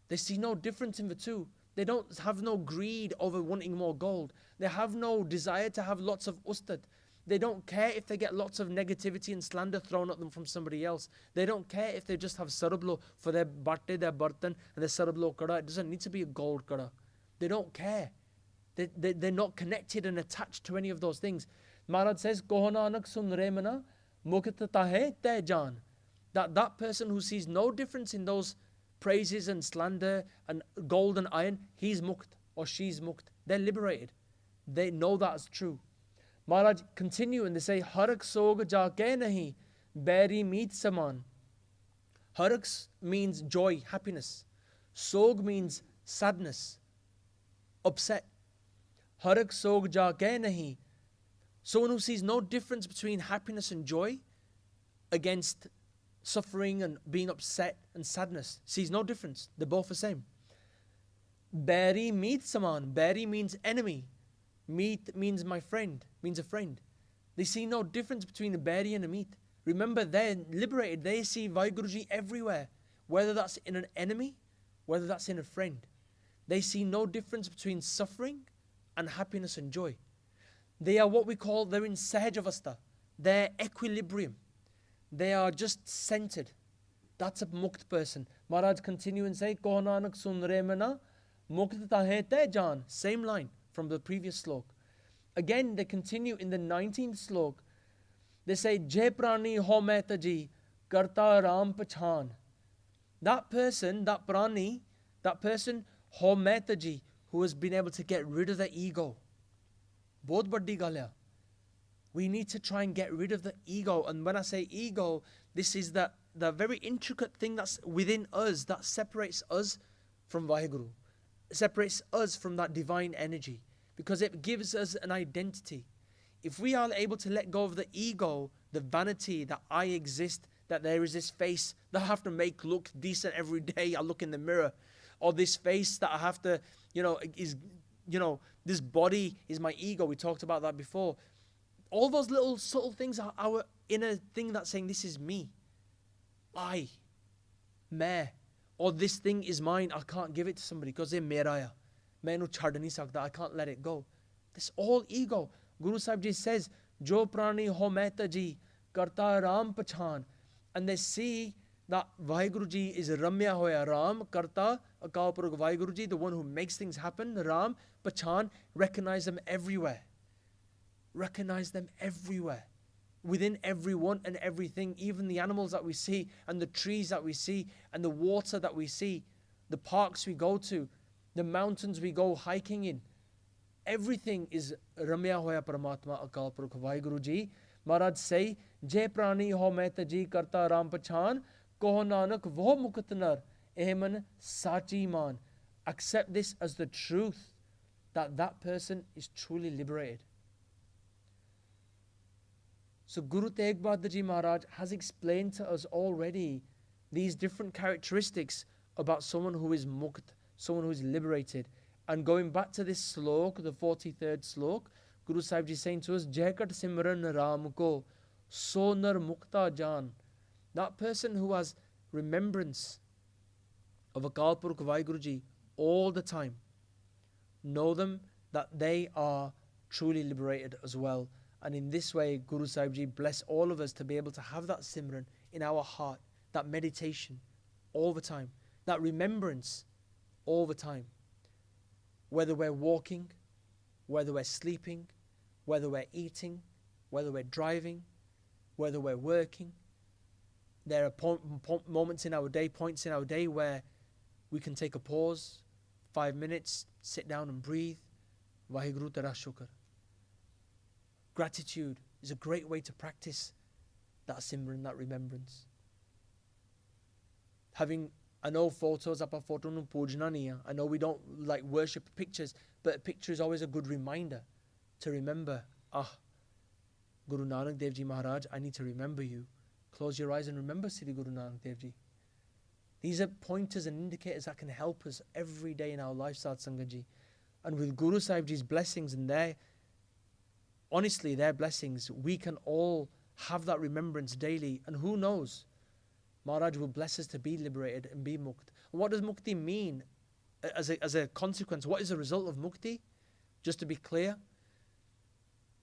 They see no difference in the two. They don't have no greed over wanting more gold. They have no desire to have lots of ustad. They don't care if they get lots of negativity and slander thrown at them from somebody else. They don't care if they just have sarablo for their batte, their bartan, and their sarablo kada. It doesn't need to be a gold kada. They don't care. They're not connected and attached to any of those things. Maharaj says, Kohananak sun remana mukhtatahe te jan. That person who sees no difference in those praises and slander and gold and iron, he's mukt or she's mukt. They're liberated. They know that's true. Maharaj continue and they say, Harak sog jaake nahi, beri meet saman. Harak means joy, happiness. Sog means sadness, upset. Harak sog jaake nahi. Someone who sees no difference between happiness and joy against suffering and being upset and sadness. Sees no difference. They're both the same. Beri meet saman. Beri means enemy. Meet means my friend, means a friend. They see no difference between a beri and a meet. Remember, they're liberated. They see Vaheguru Ji everywhere. Whether that's in an enemy, whether that's in a friend. They see no difference between suffering and happiness and joy. They are what we call, they're in Sahaj Avastha. They're equilibrium. They are just centered. That's a mukt person. Maharaj continue and say, Ko Nanak sun re mana, mukt tahe te jaan. Same line from the previous slok. Again, they continue in the 19th slok. They say, Je prani ho mehtaji, karta ram pachan. That person, that prani, that person, ho mehtaji, who has been able to get rid of the ego. Bahut baddi gal hai. We need to try and get rid of the ego. And when I say ego, this is the very intricate thing that's within us that separates us from Vaheguru, separates us from that divine energy, because it gives us an identity. If we are able to let go of the ego, the vanity that I exist, that there is this face that I have to make look decent every day, I look in the mirror, or this face that I have to, this body is my ego. We talked about that before. All those little subtle things are our inner thing that's saying, this is me. I. Main. Or this thing is mine. I can't give it to somebody because they're mera hai. Main nu chhad nahi sakta. I can't let it go. This all ego. Guru Sahib Ji says, Jo prani ho mehta ji, karta ram pachan. And they see that Vaheguru Ji is Ramya hoya. Ram, karta, Akal Purukh Vaheguru Ji, the one who makes things happen. Ram, pachan, recognize them everywhere. Recognize them everywhere, within everyone and everything, even the animals that we see and the trees that we see and the water that we see, the parks we go to, the mountains we go hiking in. Everything is Ramya hoya Paramatma Akal Purukh Vaheguru Ji. Maharaj say, Je prani ho mehta ji karta ram pachan, koh nanak voh mukt nar, ehman sachi man. Accept this as the truth, that that person is truly liberated. So Guru Tegh Bahadur Ji Maharaj has explained to us already these different characteristics about someone who is mukt, someone who is liberated. And going back to this slok, the 43rd slok, Guru Sahib Ji is saying to us, Jaikat Simran Ram ko, Sonar Mukta Jan. That person who has remembrance of Akal Purukh Vaheguru Ji all the time, know them that they are truly liberated as well. And in this way, Guru Sahib Ji bless all of us to be able to have that Simran in our heart, that meditation all the time, that remembrance all the time. Whether we're walking, whether we're sleeping, whether we're eating, whether we're driving, whether we're working. There are moments in our day, points in our day where we can take a pause, 5 minutes, sit down and breathe. Vaheguru Tera Shukar. Gratitude is a great way to practice that Simran, that remembrance. I know photos, photo nu pujna nahi hai. I know we don't like worship pictures, but a picture is always a good reminder to remember, Guru Nanak Dev Ji Maharaj, I need to remember you. Close your eyes and remember Sri Guru Nanak Dev Ji. These are pointers and indicators that can help us every day in our life, Sat Sangat Ji. And with Guru Sahib Ji's blessings and their blessings, we can all have that remembrance daily. And who knows, Maharaj will bless us to be liberated and be mukt. And what does mukti mean as a consequence? What is the result of mukti? Just to be clear,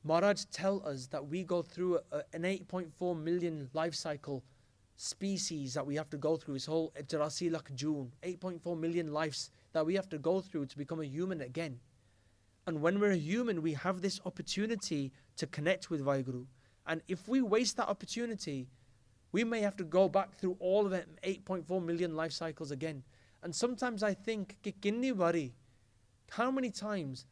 Maharaj tell us that we go through an 8.4 million life cycle species that we have to go through. This whole 84 lakh June, 8.4 million lives that we have to go through to become a human again. And when we're a human, we have this opportunity to connect with Vaheguru. And if we waste that opportunity, we may have to go back through all of it, 8.4 million life cycles again. And sometimes I think, how many times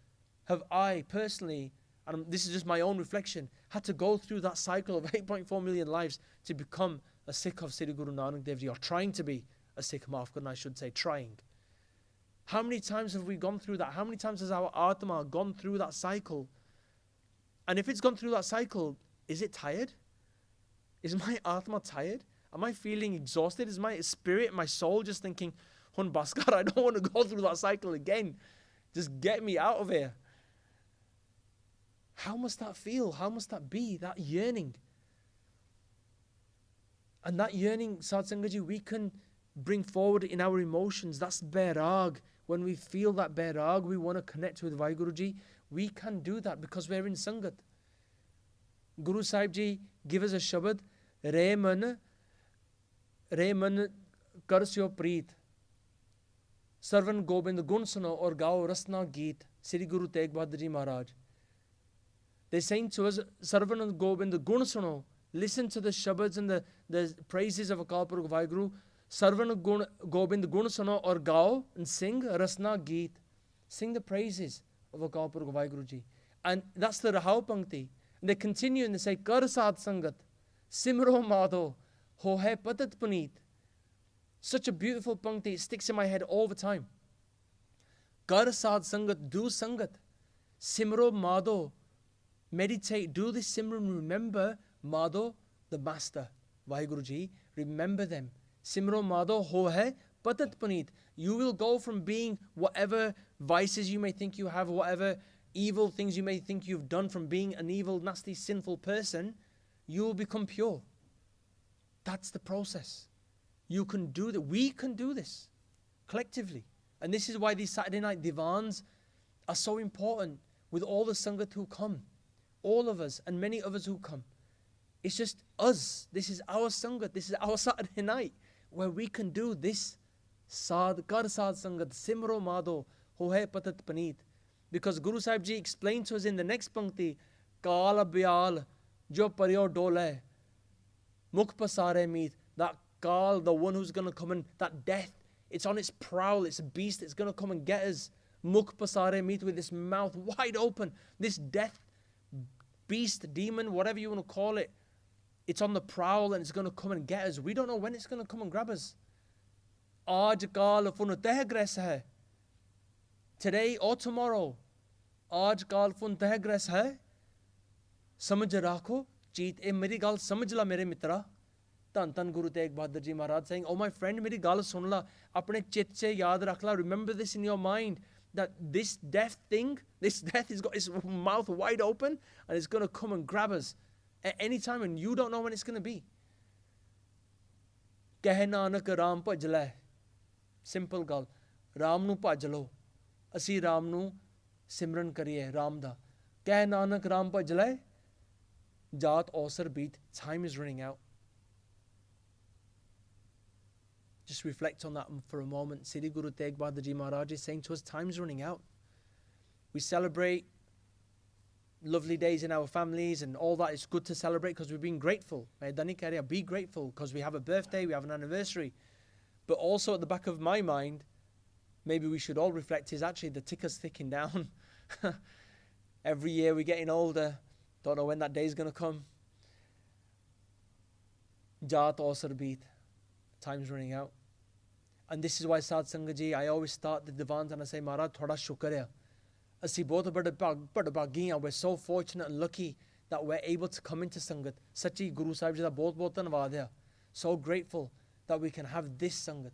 have I personally, and this is just my own reflection, had to go through that cycle of 8.4 million lives to become a Sikh of Sri Guru Nanak Dev Ji, or trying to be a Sikh, I should say, trying. How many times have we gone through that? How many times has our Atma gone through that cycle? And if it's gone through that cycle, is it tired? Is my Atma tired? Am I feeling exhausted? Is my spirit, my soul just thinking, Hun Baskar, I don't want to go through that cycle again. Just get me out of here. How must that feel? How must that be? That yearning. And that yearning, Satsanga Ji, we can bring forward in our emotions. That's Bairag. When we feel that Bairag, we want to connect with Vaheguru Ji. We can do that because we're in Sangat. Guru Sahib Ji give us a Shabad, Re man रे मन कर स्यो प्रीत, सरवन गोबिंद गुण सुनो और गाओ रसना गीत. Sri Guru Tegh Bahadur Ji Maharaj. They're saying to us, Sarvan Gobind Gun Suno, listen to the shabads and the praises of Akal Purukh Vaheguru. Sarvan Gobind Gun Suno or Gao and sing Rasna Geet. Sing the praises of Akal Purukh Vaheguru Ji. And that's the Rahau Pankti. And they continue and they say, Kar Sad Sangat, Simro Madho, Ho Hai Patat Puneet. Such a beautiful Pankti, it sticks in my head all the time. Kar Sad Sangat, do Sangat, Simro Madho. Meditate, do this Simran, remember Madho, the master, Vaheguru Ji, remember them. Simro Madho ho hai patat paneet. You will go from being whatever vices you may think you have, whatever evil things you may think you've done, from being an evil, nasty, sinful person, you will become pure. That's the process. You can do that. We can do this collectively. And this is why these Saturday night divans are so important with all the Sangat who come. All of us and many others who come. It's just us. This is our Sangat. This is our Saturday night where we can do this. Kar Sad Sangat, Simro Madho, Ho Hai Patat Paneet. Because Guru Sahib Ji explained to us in the next Pankti, Kala Byal, Jo Paryo Dole, Mukh Pasare Meet. That Kal, the one who's going to come and, that death, it's on its prowl, it's a beast, it's going to come and get us. Mukh Pasare Meet, with this mouth wide open, this death beast, demon, whatever you want to call it, it's on the prowl and it's going to come and get us. We don't know when it's going to come and grab us. Aaj kaal fun teh gres hai. Today or tomorrow. Aaj kaal fun teh gres hai. Samajh rakho. Cheet e meri gal samajh la mere mitra. Tan Tan Guru Tegh Bahadur Ji Maharaj saying, oh my friend, meri gal sun la. Apne chit se yaad rakh la. Remember this in your mind. That this death thing, this death has got its mouth wide open and it's going to come and grab us at any time, and you don't know when it's going to be. Keh Nanak Ram bhaj le. Simple gal. Ram nu bhaj lo. Asi Ram nu simran kariye, Ram da. Keh Nanak Ram bhaj le. Jaat Ausar beat. Time is running out. Just reflect on that for a moment. Sri Guru Tegh Bahadur Ji Maharaj is saying to us, time's running out. We celebrate lovely days in our families and all that. It's good to celebrate because we're being grateful. Be grateful because we have a birthday, we have an anniversary. But also at the back of my mind, maybe we should all reflect, is actually the ticker's ticking down. Every year we're getting older. Don't know when that day is going to come. Jaat Ausar beat. Time's running out. And this is why Sad Sangat Ji, I always start the divans and I say, Maharaj, thoda shukar hai. Asi bahut bade bhagi hain. We're so fortunate and lucky that we're able to come into Sangat. Sachi Guru Sahib Ji da bahut dhanwad hai. So grateful that we can have this Sangat.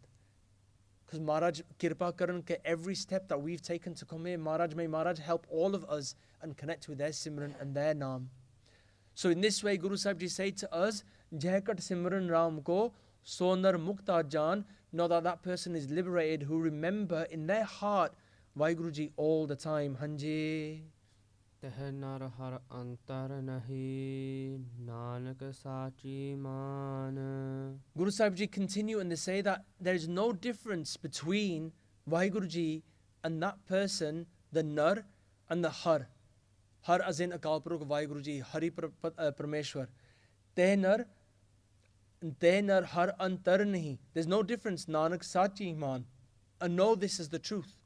Because Maharaj kirpa karan ke every step that we've taken to come here, may Maharaj help all of us and connect with their Simran and their Naam. So in this way, Guru Sahib Ji say to us, Jaikat Simran Ram ko Sonar Mukta Jan, know that that person is liberated who remember in their heart Vaheguru Ji all the time. Hanji. Teh nar har antar nahi, Nanak sachi man. Guru Sahib Ji continue and they say that there is no difference between Vaheguru Ji and that person, the Nar and the Har. Har as in Akal Purukh Vaheguru Ji, Hari Parameshwar. Teh nar har antar nahi. There's no difference. Nanak sachi iman. And know this is the truth.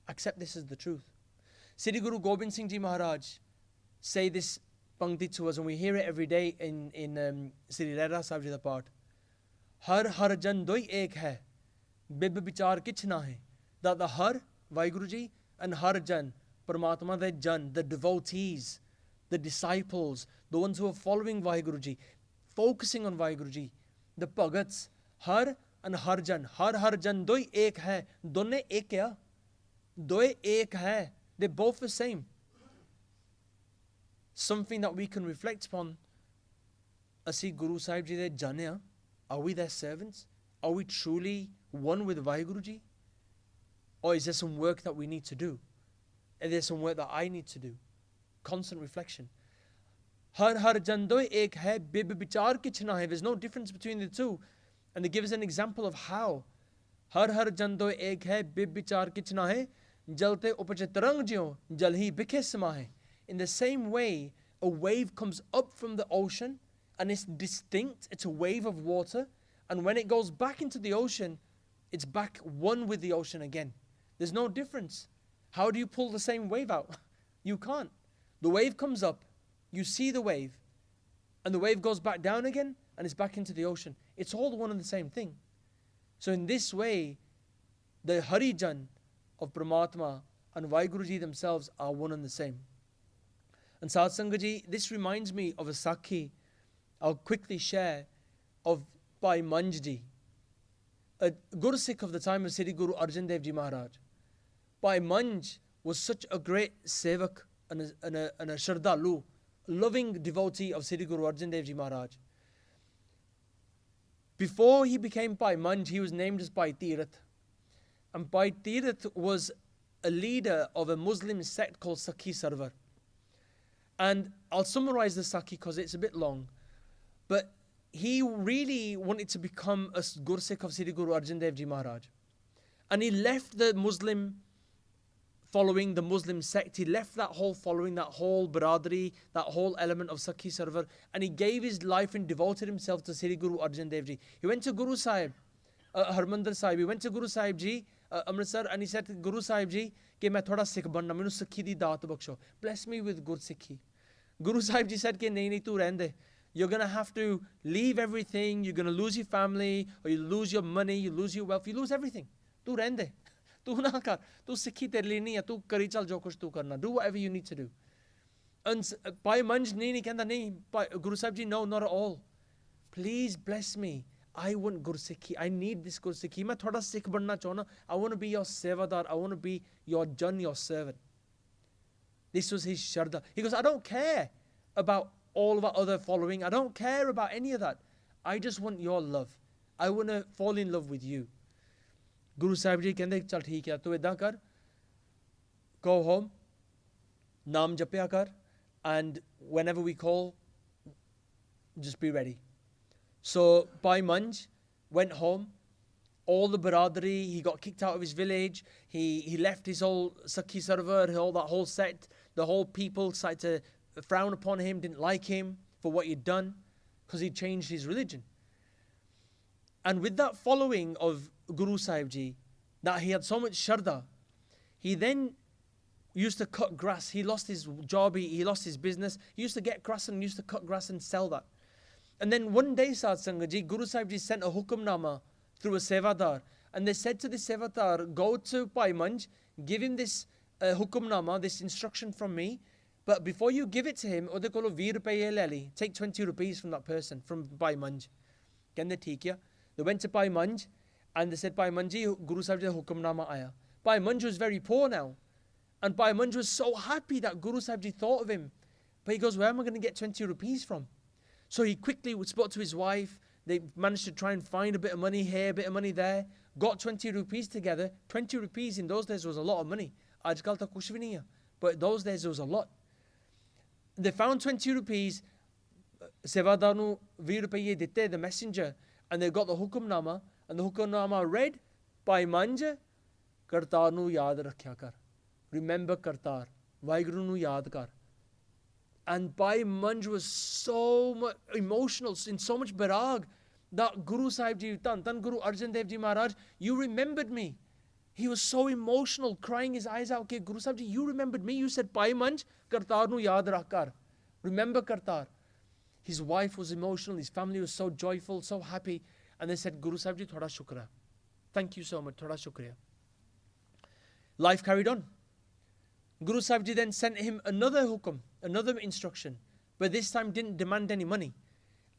Accept this as the truth. Sri Guru Gobind Singh Ji Maharaj say this Pankti to us, and we hear it every day in Sri Rera Sahib Ji da Path. Har jan doi ek hai. Bib bichar kich na hai. That the Har, Vaheguru Ji, and Har jan, Paramatma, the Jan, the devotees, the disciples, the ones who are following Vaheguru Ji, focusing on Vaheguru Ji, the Bhagats, Har and Harjan. Harjan, doi ek hai. Donne ek kya? Doi ek hai. They're both the same. Something that we can reflect upon. Asi Guru Sahib Ji de Janya. Are we their servants? Are we truly one with Vaheguru Ji? Or is there some work that we need to do? Is there some work that I need to do? Constant reflection. Har jandoi ek hai, bib bichar kich na hai. There's no difference between the two. And they give us an example of how. Har har jando ek hai, bib bichar kichna hai, jalte upache tarang jyo, jal hi bikhe sama hai. In the same way, a wave comes up from the ocean and it's distinct, it's a wave of water, and when it goes back into the ocean, it's back one with the ocean again. There's no difference. How do you pull the same wave out? You can't. The wave comes up, you see the wave, and the wave goes back down again, and it's back into the ocean. It's all one and the same thing. So in this way, the Harijan of Paramatma and Vaheguru Ji themselves are one and the same. And Sat Sangat Ji, this reminds me of a Sakhi I'll quickly share of Bhai Manj Ji, a Guru Sikh of the time of Sri Guru Arjan Dev Ji Maharaj. Bhai Manj was such a great sevak and a Shardalu, loving devotee of Sri Guru Arjan Dev Ji Maharaj. Before he became Bhai Manj, he was named as Bhai Tirath. And Bhai Tirath was a leader of a Muslim sect called Sakhi Sarwar. And I'll summarize the Sakhi because it's a bit long. But he really wanted to become a Gursikh of Sri Guru Arjan Dev Ji Maharaj. And he left the Muslim following, the Muslim sect. He left that whole following, that whole Baradari, that whole element of Sakhi Sarwar. And he gave his life and devoted himself to Sri Guru Arjan Dev Ji. He went to Guru Sahib, Harmandir Sahib. He went to Guru Sahib Ji, Amritsar, and he said to Guru Sahib Ji, कि मैं थोड़ा सिख बनना, मैनू सिक्खी दी दात बख्शो. Bless me with good Sikhi. Guru Sahib Ji said कि नहीं तू रहने दे. You're going to have to leave everything. You're going to lose your family, or you lose your money, you lose your wealth, you lose everything. तू रहने दे. तू ना कर. तू सिक्खी तेरे लिए नहीं है. तू करी चल जो कुछ तू करना. Do whatever you need to do. And Bhai Manj नहीं कहता नहीं. Guru Sahib Ji, no, not at all. Please bless me. I want Gur Sikhi. I need this Gur Sikhi. मैं थोड़ा सिख बनना चाहना. I want to be your sevadar. I want to be your Jan, your servant. This was his Sharda. He goes, I don't care about all of our other following. I don't care about any of that. I just want your love. I want to fall in love with you. Guru Sahib Ji कहते चल ठीक है तो इदा कर. Go home. Naam japya kar. And whenever we call, just be ready. So Bhai Manj went home. All the Baradari, he got kicked out of his village. He left his whole Sakhi Sarwar, that whole sect. The whole people started to frown upon him, didn't like him for what he'd done because he'd changed his religion. And with that following of Guru Sahib Ji, that he had so much Sharda, he then used to cut grass. He lost his job, he lost his business. He used to get grass and used to cut grass and sell that. And then one day, Sat Sangat Ji, Guru Sahib Ji sent a hukamnama through a sevadar. And they said to the sevadar, go to Bhai Manj, give him this hukamnama, this instruction from me. But before you give it to him, take 20 rupees from that person, from Bhai Manj. They went to Bhai Manj and they said, Bhai Manj Ji, Guru Sahib Ji hukamnama aya. Bhai Manj was very poor now. And Bhai Manj was so happy that Guru Sahib Ji thought of him. But he goes, where am I going to get 20 rupees from? So he quickly spoke to his wife. They managed to try and find a bit of money here, a bit of money there. Got 20 rupees together. 20 rupees in those days was a lot of money. Aajkal ta kuch bhi nahi hai. But in those days it was a lot. They found 20 rupees. Sevadar nu 20 rupees ditte, the messenger. And they got the hukamnama. And the hukamnama read, Bhai Manj, Kartar nu yaad rakhya kar. Remember Kartar. Vaheguru nu yaad kar. And Bhai Manj was so much emotional, in so much barag, that Guru Sahib Ji, Tan Guru Arjan Dev Ji Maharaj, you remembered me. He was so emotional, crying his eyes out. Okay, Guru Sahib Ji, you remembered me. You said, Bhai Manj, Kartar nu yaad rakhkar. Remember Kartar. His wife was emotional. His family was so joyful, so happy. And they said, Guru Sahib Ji, thoda shukra. Thank you so much. Thoda shukriya. Life carried on. Guru Sahib Ji then sent him another hukum, another instruction, but this time didn't demand any money.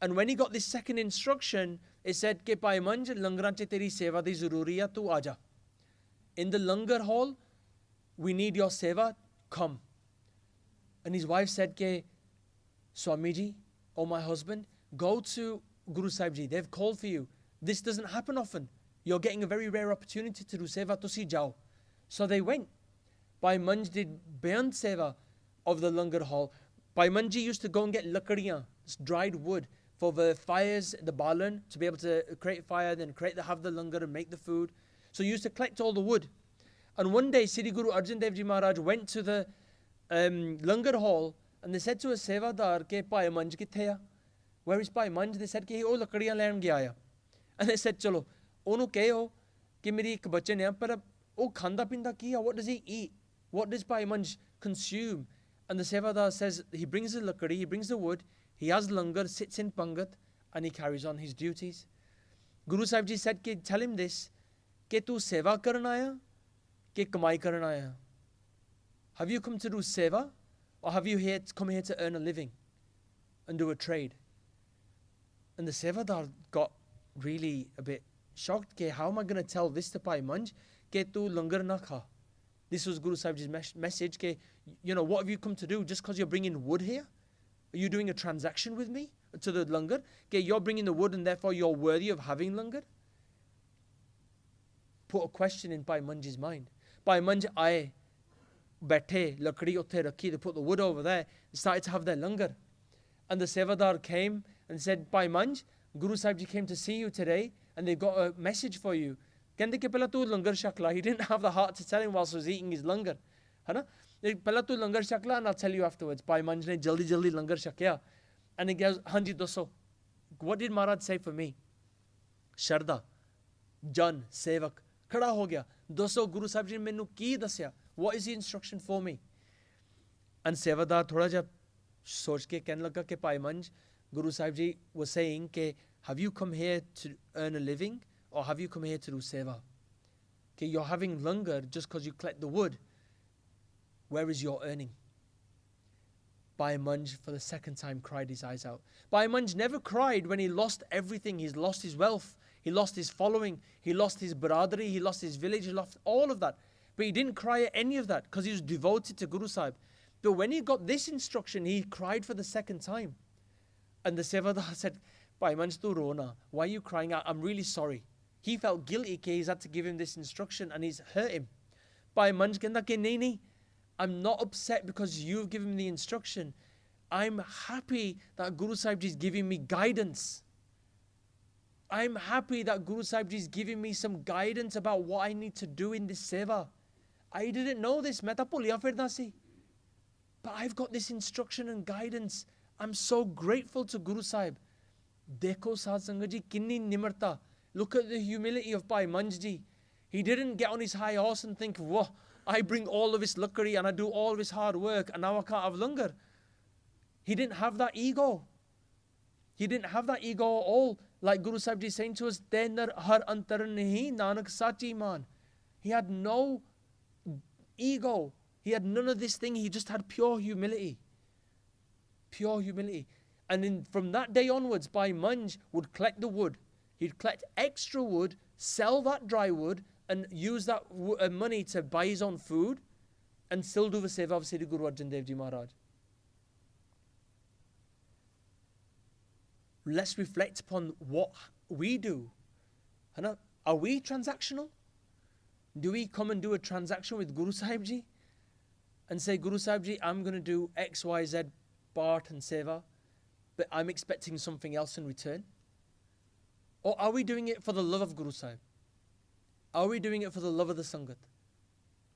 And when he got this second instruction, it said, Ke Bhai Manj, langaran che teri seva di zaruri hai, tu aaja. In the langar hall, we need your seva, come. And his wife said, Ke Swami Ji, oh my husband, go to Guru Sahib Ji, they've called for you. This doesn't happen often. You're getting a very rare opportunity to do seva, tusi jao. So they went. Bhai Manj did Bayan Seva of the Langar Hall. Bhai Manj used to go and get lakadiyan, dried wood, for the fires, the balan, to be able to create fire, then have the langar and make the food. So he used to collect all the wood. And one day, Sri Guru Arjan Dev Ji Maharaj went to the langar hall, and they said to a sevadar, ke Bhai Manj kithe a? Where is Bhai Manj? They said, ke oh lakadiyan lein gaya. And they said, chalo, onu keho, ke meri ek bachan hai, par oh khanda pinda ki hai, what does he eat? What does Bhai Manj consume? And the sevadar says, he brings the lakadi, he brings the wood, he has langar, sits in pangat, and he carries on his duties. Guru Sahib Ji said, ke tell him this, ke tu seva karan aaya, ke kamai karan aaya? Have you come to do seva, or have you come here to earn a living and do a trade? And the sevadar got really a bit shocked. Ke, how am I going to tell this to Bhai Manj? Ke tu langar na kha. This was Guru Sahib Ji's message. Ke, you know, what have you come to do? Just because you're bringing wood here? Are you doing a transaction with me to the langar? Ke, you're bringing the wood and therefore you're worthy of having langar? Put a question in Bhai Manj's mind. Bhai Manj aaye, baithe, lakdi utthe rakhi, they put the wood over there, started to have their langar. And the sevadar came and said, Bhai Manj, Guru Sahib Ji came to see you today and they got a message for you. Kende ke pehla tu langar shakla. He didn't have the heart to tell him whilst he was eating his langar. Hai pehla tu langar shakla and I'll tell you afterwards. Bhai Manj ne jaldi langar shakya. And he goes, Hanji doso, what did Maharaj say for me? Sharda, Jan, Sevak, khada ho gaya. Doso, Guru Sahib Ji ne mainu ki dasya? What is the instruction for me? And sevadar thoda ja soch ke kehne laga ke Bhai Manj, Guru Sahib Ji was saying ke, have you come here to earn a living or have you come here to do seva? Okay, you're having langar just because you collect the wood. Where is your earning? Bhai Manj for the second time cried his eyes out. Bhai Manj never cried when he lost everything. He's lost his wealth. He lost his following. He lost his biradari. He lost his village. He lost all of that. But he didn't cry at any of that because he was devoted to Guru Sahib. But when he got this instruction, he cried for the second time. And the sevadar said, Bhai Manj tu rona. Why are you crying out? I'm really sorry. He felt guilty that he's had to give him this instruction and he's hurt him. Bhai Manj kenda ke nahi, I'm not upset because you've given me the instruction. I'm happy that Guru Sahib Ji is giving me guidance. I'm happy that Guru Sahib Ji is giving me some guidance about what I need to do in this seva. I didn't know this. Main ta bhuliya firda si. But I've got this instruction and guidance. I'm so grateful to Guru Sahib. Dekho Sad Sangat Ji, kinni nimarta. Look at the humility of Bhai Manj Ji. He didn't get on his high horse and think, whoa, I bring all of his luckari and I do all of his hard work and now I can't have langar. He didn't have that ego. He didn't have that ego at all. Like Guru Sahib Ji is saying to us, Tenar har antar nahi nanak sachi man. He had no ego. He had none of this thing. He just had pure humility. Pure humility. And from that day onwards, Bhai Manj would collect the wood. He'd collect extra wood, sell that dry wood, and use that money to buy his own food and still do the seva of Sri Guru Arjan Dev Ji Maharaj. Let's reflect upon what we do. Are we transactional? Do we come and do a transaction with Guru Sahib Ji and say, Guru Sahib Ji, I'm going to do X, Y, Z, Bart and seva, but I'm expecting something else in return? Or are we doing it for the love of Guru Sahib? Are we doing it for the love of the Sangat?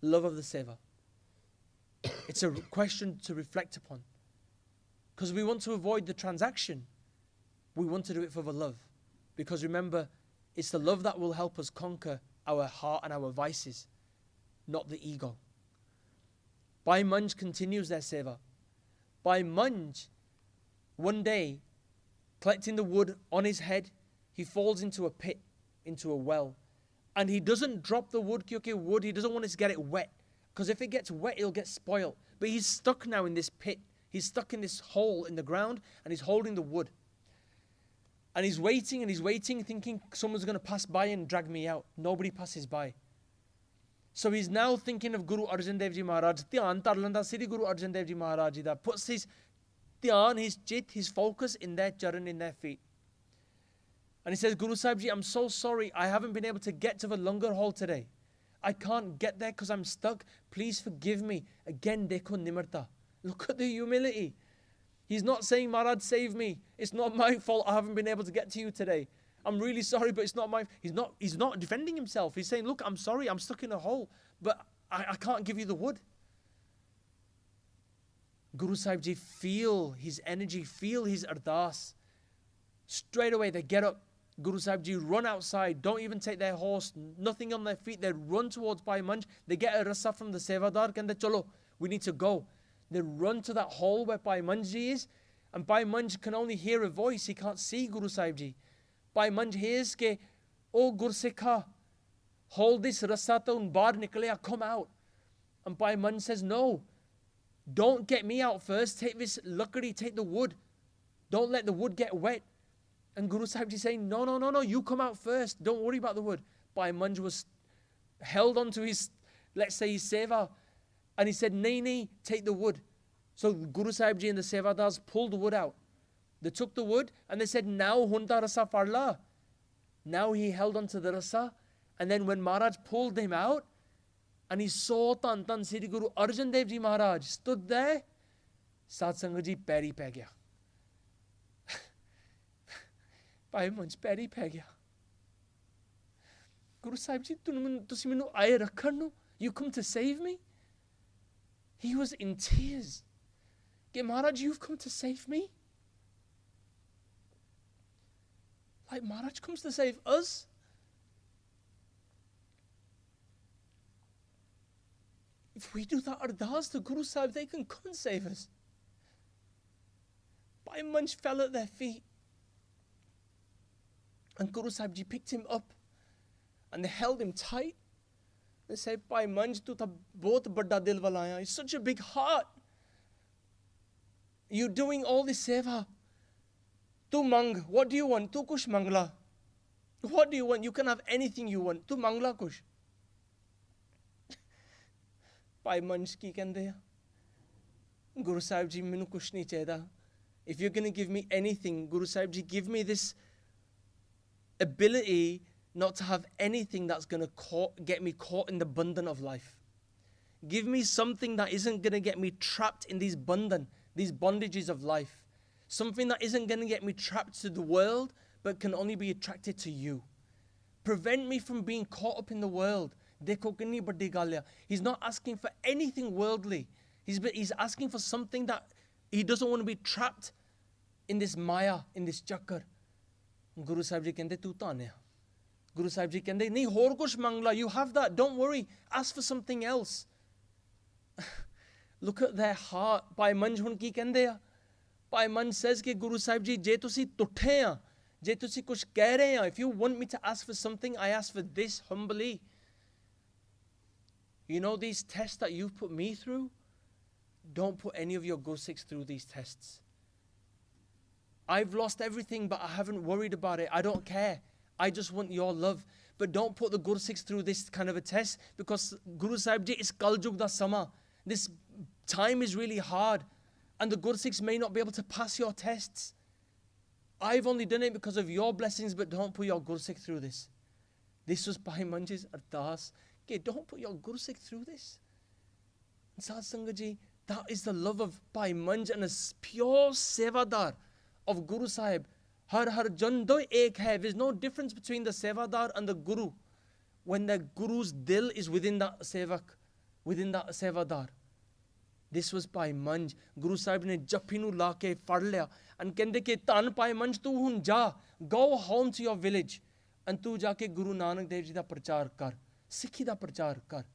Love of the seva? It's a question to reflect upon. Because we want to avoid the transaction. We want to do it for the love. Because remember, it's the love that will help us conquer our heart and our vices, not the ego. Bhai Manj continues their seva. Bhai Manj, one day, collecting the wood on his head, he falls into a pit, into a well. And he doesn't drop the wood, wood, he doesn't want to get it wet. Because if it gets wet, it'll get spoiled. But he's stuck now in this pit. He's stuck in this hole in the ground, and he's holding the wood. And he's waiting, thinking someone's going to pass by and drag me out. Nobody passes by. So he's now thinking of Guru Arjan Dev Ji Maharaj. Dhyan tar landa Sri Guru Arjan Dev Ji Maharaj Ji da. Puts his dhyan, his chit, his focus in their charan, in their feet. And he says, Guru Sahib Ji, I'm so sorry. I haven't been able to get to the langar hall today. I can't get there because I'm stuck. Please forgive me. Again, dekho nimarta. Look at the humility. He's not saying, Maharaj, save me. It's not my fault I haven't been able to get to you today. I'm really sorry, but it's not my... He's not defending himself. He's saying, look, I'm sorry, I'm stuck in a hole, but I can't give you the wood. Guru Sahib Ji feel his energy, feel his ardas. Straight away, they get up. Guru Sahib Ji run outside, don't even take their horse, nothing on their feet. They run towards Bhai Manj. They get a rasa from the Sevadar, and they chalo, we need to go. They run to that hole where Bhai Manj Ji is, and Bhai Manj can only hear a voice. He can't see Guru Sahib Ji. Bhai Manj hears ke, oh Gursikha, hold this rasa to un baar nikle, come out. And Bhai Manj says, no, don't get me out first. Take this lakdi, take the wood. Don't let the wood get wet. And Guru Sahib Ji saying, no, you come out first. Don't worry about the wood. Bhai Manj was held onto his, let's say, his seva. And he said, nay, take the wood. So Guru Sahib Ji and the Sevadars pulled the wood out. They took the wood and they said, now hunta rasa farla. Now he held onto the rasa. And then when Maharaj pulled him out, and he saw Tan Sri Guru Arjan Dev Ji Maharaj stood there, Sat Sangat Ji peri pe gaya. Bhai Manj peri pe gaya. Guru Sahib Ji, tusi menu aaye rakhan nu? You come to save me? He was in tears. Ke Maharaj, you've come to save me? Like Maharaj comes to save us? If we do that ardas to Guru Sahib, they can come and save us. Bhai Manj fell at their feet. And Guru Sahib Ji picked him up. And they held him tight. They said, Bhai Manj, tu ta bahut badda dil wala aaya. It's such a big heart. You're doing all this seva. Tu mang, what do you want? Tu kush mangla. What do you want? You can have anything you want. Tu mangla kush. Bhai Manj ki kende ya? Guru Sahib Ji, minu kush nahi chahida. If you're going to give me anything, Guru Sahib Ji, give me this ability not to have anything that's going to get me caught in the bandhan of life. Give me something that isn't going to get me trapped in these bandhan, these bondages of life. Something that isn't going to get me trapped to the world, but can only be attracted to you. Prevent me from being caught up in the world. Dekho kinni baddi gall hai. He's not asking for anything worldly. He's asking for something that he doesn't want to be trapped in this maya, in this chakkar. Guru Sahib Ji kende tu taane. Guru Sahib Ji kende nahi hor kuch mangla. You have that. Don't worry. Ask for something else. Look at their heart. Bhai Manj hun ki kende ya. Bhai Manj says ke Guru Sahib Ji, je tusi tuthe ya, je tusi kuch keh rahe ya, if you want me to ask for something, I ask for this humbly. You know these tests that you've put me through? Don't put any of your Gursikhs through these tests. I've lost everything, but I haven't worried about it. I don't care. I just want your love. But don't put the Gursikhs through this kind of a test, because Guru Sahib Ji is Kaljug da Sama. This time is really hard, and the Gursikhs may not be able to pass your tests. I've only done it because of your blessings, but don't put your Gursikh through this. This was Bhai Manj's ardas. Okay, don't put your Gursikh through this. And Sat Sangat Ji, that is the love of Bhai Manj and a pure sevadar of Guru Sahib. Har jan do ek hai. There's no difference between the sevadar and the Guru when the Guru's dil is within that sevak, within that sevadar. This was Bhai Manj. Guru Sahib ne jappi nu la ke fad liya and kende ke tan Bhai Manj, tu hun ja, go home to your village and tu ja ke Guru Nanak Dev Ji da prachar kar, Sikhi da prachar kar,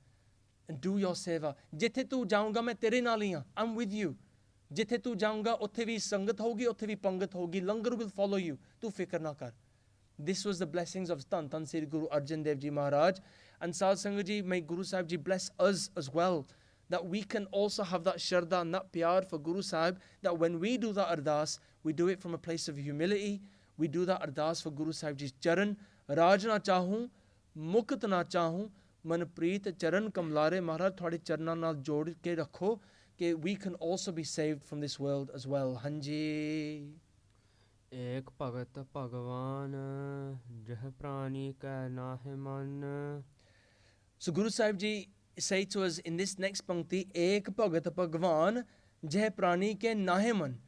and do your seva. Jithe tu jaunga main tere naal hi haan. I'm with you. Jithe tu jaunga utthe vi sangat hogi, utthe vi pangat hogi. Langar will follow you. Tu fikr na kar. This was the blessings of Tan Sri Guru Arjan Dev Ji Maharaj. And Sat Sangat Ji, may Guru Sahib Ji bless us as well, that we can also have that shraddha and that pyar for Guru Sahib, that when we do that ardas, we do it from a place of humility. We do that ardas for Guru Sahib Ji's charan. Raj na chahu, mukt na chahu, manpreet charan kamlare. Maharaj, thode charna naal jod ke rakho, ke we can also be saved from this world as well. Hanji. Ek bhagat Bhagavan, jah prani ka nahe man. So Guru Sahib Ji say to us in this next pankti, Ek bhagat Bhagwan, jeh prani ke nahe man.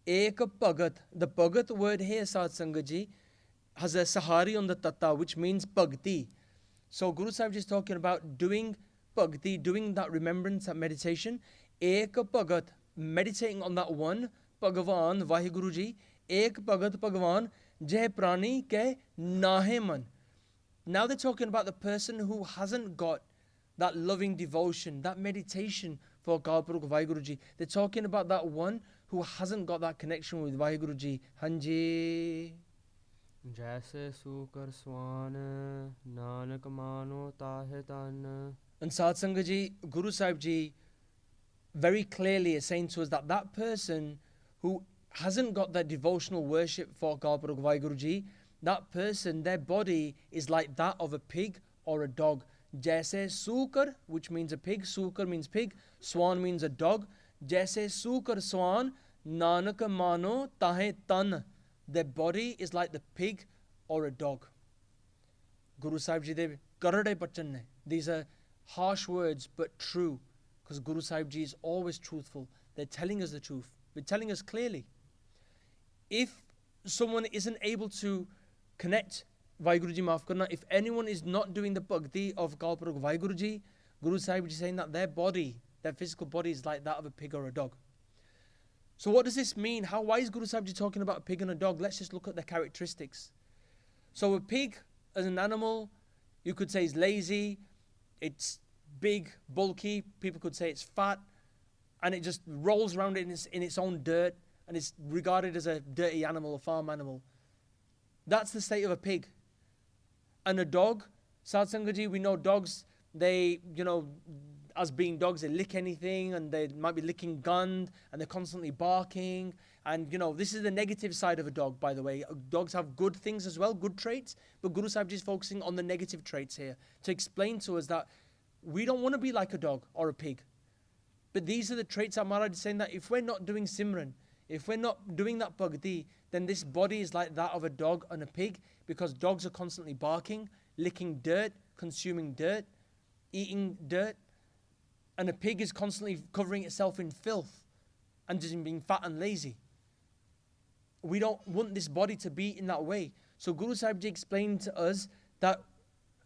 Ek Bhagat. The Bhagat word here, Sad Sangat Ji, has a Sahari on the Tata, which means Bhakti. So Guru Sahib Ji is talking about doing Bhakti, doing that remembrance, that meditation. Ek Bhagat, meditating on that one, Bhagavan, Vaheguru Ji. Ek Bhagat Bhagavan, Jeh Prani Ke Nahe Man. Now they're talking about the person who hasn't got that loving devotion, that meditation for Kalpurukh Vaheguru Ji. They're talking about that one who hasn't got that connection with Vaheguru Ji. Hanji. Jaise sukar swan nanak mano tahe tan. And Sad Sangat Ji, Guru Sahib Ji very clearly is saying to us that that person who hasn't got that devotional worship for Kalpurukh Vaheguru Ji, that person, their body is like that of a pig or a dog. Jaise sukar, which means a pig, sukar means pig, swan means a dog. Jaise sukar swan, nanak mano tahe tan. Their body is like the pig or a dog. Guru Sahib Ji de karade bachan ne. These are harsh words but true, because Guru Sahib Ji is always truthful. They're telling us the truth. They're telling us clearly. If someone isn't able to connect, Vaheguru Ji maaf karna, if anyone is not doing the bhakti of Kalpurukh Vaheguru Ji, Guru Sahib Ji is saying that their body, their physical body is like that of a pig or a dog. So what does this mean? Why is Guru Sahib Ji talking about a pig and a dog? Let's just look at their characteristics. So a pig as an animal, you could say is lazy, it's big, bulky, people could say it's fat, and it just rolls around in its own dirt, and it's regarded as a dirty animal, a farm animal. That's the state of a pig. And a dog, Sad Sangat Ji, we know dogs, they, as being dogs, they lick anything, and they might be licking gund, and they're constantly barking. And, this is the negative side of a dog, by the way. Dogs have good things as well, good traits, but Guru Sahib Ji is focusing on the negative traits here to explain to us that we don't want to be like a dog or a pig. But these are the traits that Maharaj is saying, that if we're not doing Simran, if we're not doing that bhakti, then this body is like that of a dog and a pig, because dogs are constantly barking, licking dirt, consuming dirt, eating dirt. And a pig is constantly covering itself in filth and just being fat and lazy. We don't want this body to be in that way. So Guru Sahib Ji explained to us that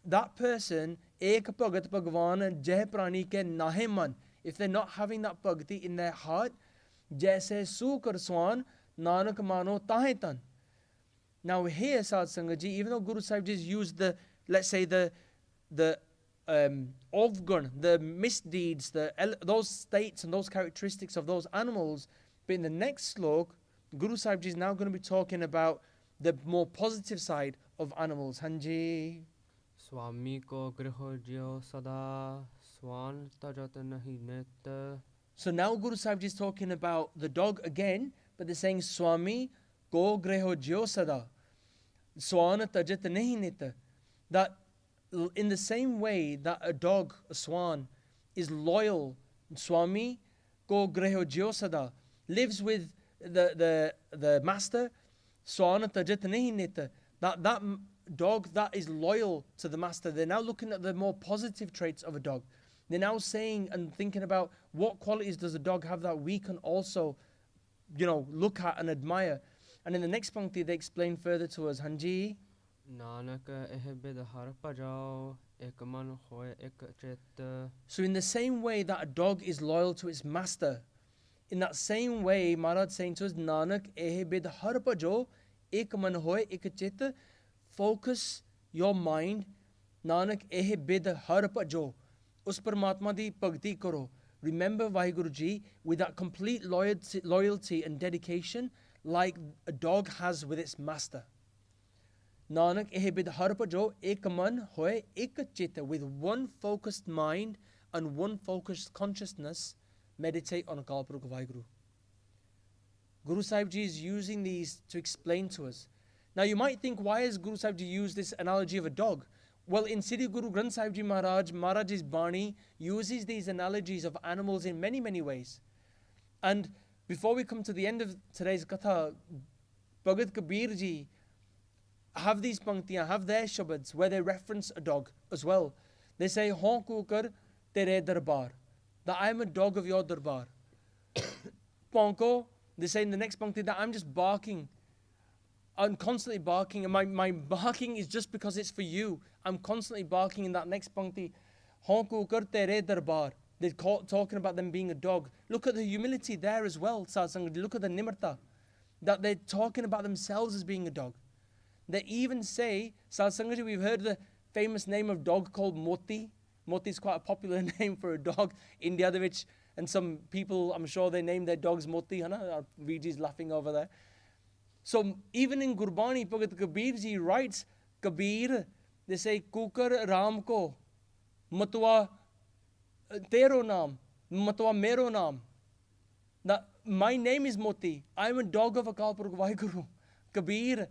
that person, ek bhagat bhagwan jeh prani ke nahe man, if they're not having that bhakti in their heart, jaise sukar swan nanak mano tahe tan. Now here, Sad Sangat Ji, even though Guru Sahib Ji has used the, let's say the avgun, the misdeeds, those states and those characteristics of those animals, but in the next slok, Guru Sahib Ji is now going to be talking about the more positive side of animals. Hanji. Swami ko griho jyo sada swan tajat nahi net. So now Guru Sahib Ji is talking about the dog again, but they're saying Swami ko griho jyo sada swan tajat nahi net. That in the same way that a dog, a swan, is loyal, Swami ko griho jyo sada, lives with the master, swan tajat nahi net. That dog that is loyal to the master. They're now looking at the more positive traits of a dog. They're now saying and thinking about what qualities does a dog have that we can also, look at and admire. And in the next pankti, they explain further to us, Hanji. Nanak ehbid har pajao ek man hoye ek chet. So in the same way that a dog is loyal to its master, in that same way, Maharaj saying to us, Nanak ehbid har pajao ek man hoye ek chet. Focus your mind, Nanak ehbid har pajao. Us Paramatma di bhakti karo. Remember Vaheguru Ji with that complete loyalty and dedication, like a dog has with its master. Nanak ehbid har pajao ek man hoye ek chitta. With one focused mind and one focused consciousness, meditate on Kalpurukh Vaheguru. Guru Sahib Ji is using these to explain to us. Now you might think, why has Guru Sahib Ji used this analogy of a dog? Well, in Sri Guru Granth Sahib Ji Maharaj's Bani uses these analogies of animals in many, many ways. And before we come to the end of today's Katha, Bhagat Kabir Ji have these panktiyan, have their shabads where they reference a dog as well. They say, Hon kukar tere darbar, that I am a dog of your darbar. Ponko They say in the next pankti that I'm just barking. I'm constantly barking, and my barking is just because it's for you. I'm constantly barking in that next pankti. Honku karte re darbar. They're talking about them being a dog. Look at the humility there as well, Satsang. Look at the nimarta. That they're talking about themselves as being a dog. They even say, Satsangaji, we've heard the famous name of dog called Moti. Moti is quite a popular name for a dog. India, which, and some people, I'm sure they name their dogs Moti. Our Viji's laughing over there. So even in Gurbani, Bhagat Kabir ji writes, Kabir, they say, Kukar Ram ko, Matwa Tero Naam, Matwa Mero Naam. That my name is Moti. I'm a dog of Akal Purukh Vaheguru. Kabir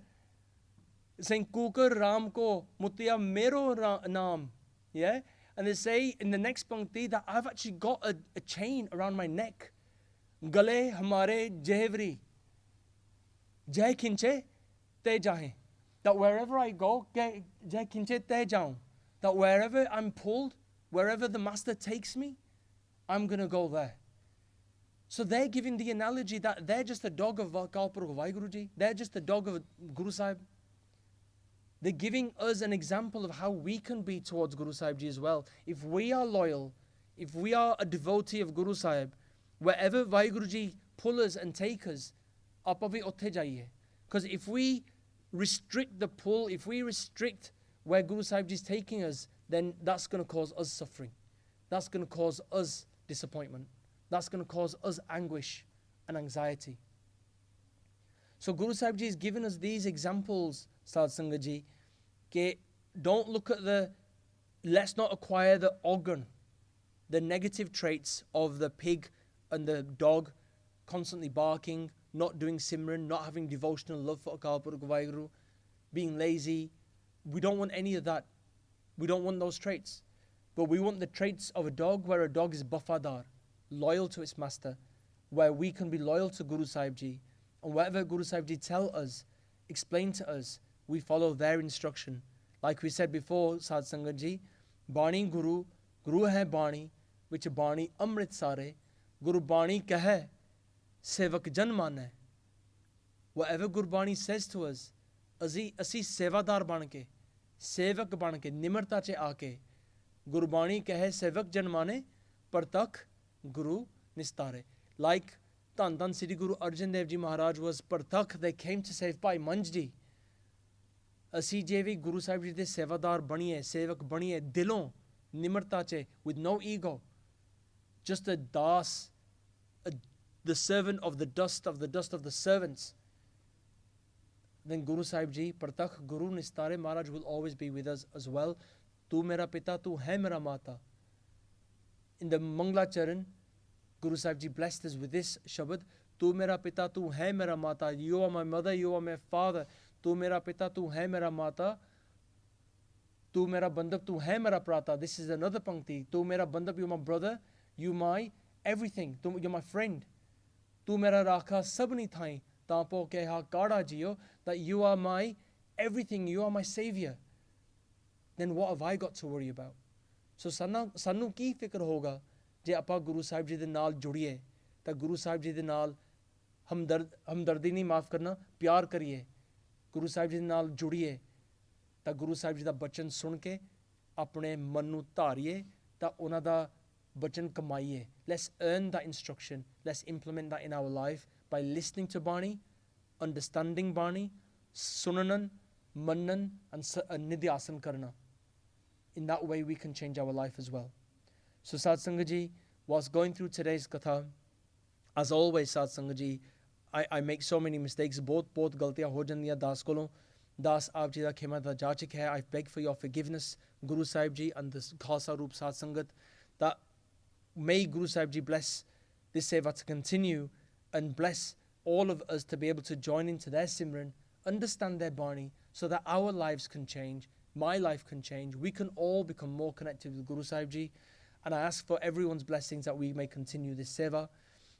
saying Kukar Ram ko Mutiya Mero Naam. Yeah? And they say in the next pankti that I've actually got a chain around my neck. Gale Hamare Jehvri. Jai Kinche Te Jahe. That wherever I go, Jai Kinche Te Jaun. That wherever I'm pulled, wherever the master takes me, I'm going to go there. So they're giving the analogy that they're just a dog of Akal Purukh Vaheguru Ji. They're just a dog of Guru Sahib. They're giving us an example of how we can be towards Guru Sahib Ji as well. If we are loyal, if we are a devotee of Guru Sahib, wherever Vaheguru Ji pull us and take us, aapa bhi utthe jaiye. Because if we restrict the pull, if we restrict where Guru Sahib Ji is taking us, then that's going to cause us suffering. That's going to cause us disappointment. That's going to cause us anguish and anxiety. So Guru Sahib Ji has given us these examples, Sad Sangat Ji, that don't look at let's not acquire the organ, the negative traits of the pig and the dog, constantly barking, not doing Simran, not having devotional love for Akal Purukh Vaheguru, being lazy. We don't want any of that. We don't want those traits. But we want the traits of a dog, where a dog is bafadar, loyal to its master, where we can be loyal to Guru Sahib Ji. And whatever Guru Sahib Ji tell us, explain to us, we follow their instruction. Like we said before, Sad Sangat Ji, Bani Guru, Guru hai Bani, which Bani Amrit Sare, Guru Bani kahe, Sevak Jan mane. Whatever Guru Bani says to us, asi sevadar banke, sevak banke, nimarta che aake, Guru Bani kahe sevak jan mane, partak Guru nistare. Like Tan Tan Sri Guru Arjan Dev Ji Maharaj was partak, they came to save Bhai Manjdi. Asi jevi Guru Sahib Ji de sevadar baniye, sevak baniye, dilon, nimarta che, with no ego. Just a das, the servant of the dust of the servants. Then Guru Sahib Ji, Partakh Guru Nistare Maharaj will always be with us as well. Tu mera pita, tu hai mera mata. In the Mangla Charan, Guru Sahib Ji blessed us with this Shabad. Tu mera pita, tu hai mera mata. You are my mother, you are my father. Tu mera pita, tu hai mera mata. Tu mera bandab, tu hai mera prata. This is another pankti. Tu mera bandab, you are my brother, you my everything. You're my friend. Tu mera rakha sabni thai. Tampo keha kada jiyo. That you are my everything, you are my savior. Then what have I got to worry about? So sanu ki fikr hoga je apa Guru Sahib Ji de naal judiye. Ta Guru Sahib Ji de naal हमदर्दी नहीं माफ करना प्यार करिए गुरु साहिब जी नाल जुड़िए ਤਾਂ ਗੁਰੂ ਸਾਹਿਬ ਜੀ ਦਾ ਬਚਨ ਸੁਣ ਕੇ ਆਪਣੇ ਮਨ ਨੂੰ ਧਾਰੀਏ ਤਾਂ ਉਹਨਾਂ ਦਾ ਬਚਨ ਕਮਾਈਏ let's earn that instruction, let's implement that in our life by listening to Bani, understanding Bani, sunanan, mannan and nidhyasan karna. In that way we can change our life as well. So Sad Sangat Ji, whilst going through today's katha, as always Sad Sangat Ji, I make so many mistakes, बहुत गलतियां हो जांदियां दास कोलों. दास आप जी दा खेमा दा जाचक है. I beg for your forgiveness, Guru Sahib Ji and the Khalsa Roop Sad Sangat, that may Guru Sahib Ji bless this seva to continue and bless all of us to be able to join into their Simran, understand their Bani, so that our lives can change, my life can change, we can all become more connected with Guru Sahib Ji. And I ask for everyone's blessings that we may continue this seva.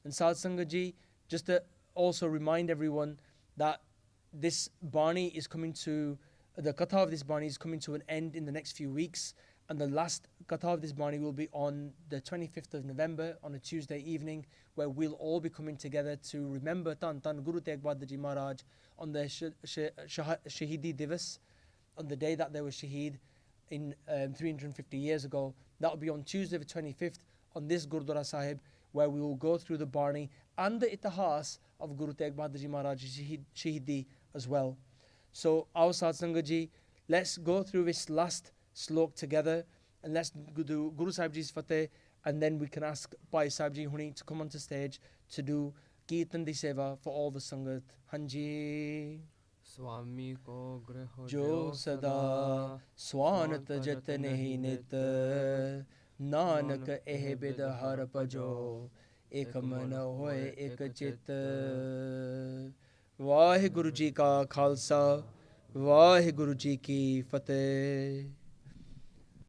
And Sad Sangat Ji, just to also remind everyone that this Bani is coming to, the katha of this Bani is coming to an end in the next few weeks. And the last katha of this Bani will be on the 25th of November, on a Tuesday evening, where we'll all be coming together to remember Tan Guru Tegh Bahadur Ji Maharaj on the Shahidi Divas, on the day that they were Shaheed in 350 years ago. That will be on Tuesday the 25th on this Gurdwara Sahib, where we will go through the Bani and the Itihas of Guru Tegh Bahadur Ji Maharaj Shahidi as well. So, our Sad Sangat Ji, let's go through this last slok together, and let's do Guru Sahib Ji's Fateh, and then we can ask Bhai Sahib Ji Huni to come onto stage to do Kirtan Di Seva for all the Sangat. Hanji. Swami ko griho Jo sada swanat jat nahi nit, Nanak eh bid har pajo, ek man hoye ek chit. Vaheguru Ji ka Khalsa, Vaheguru Ji ki Fateh.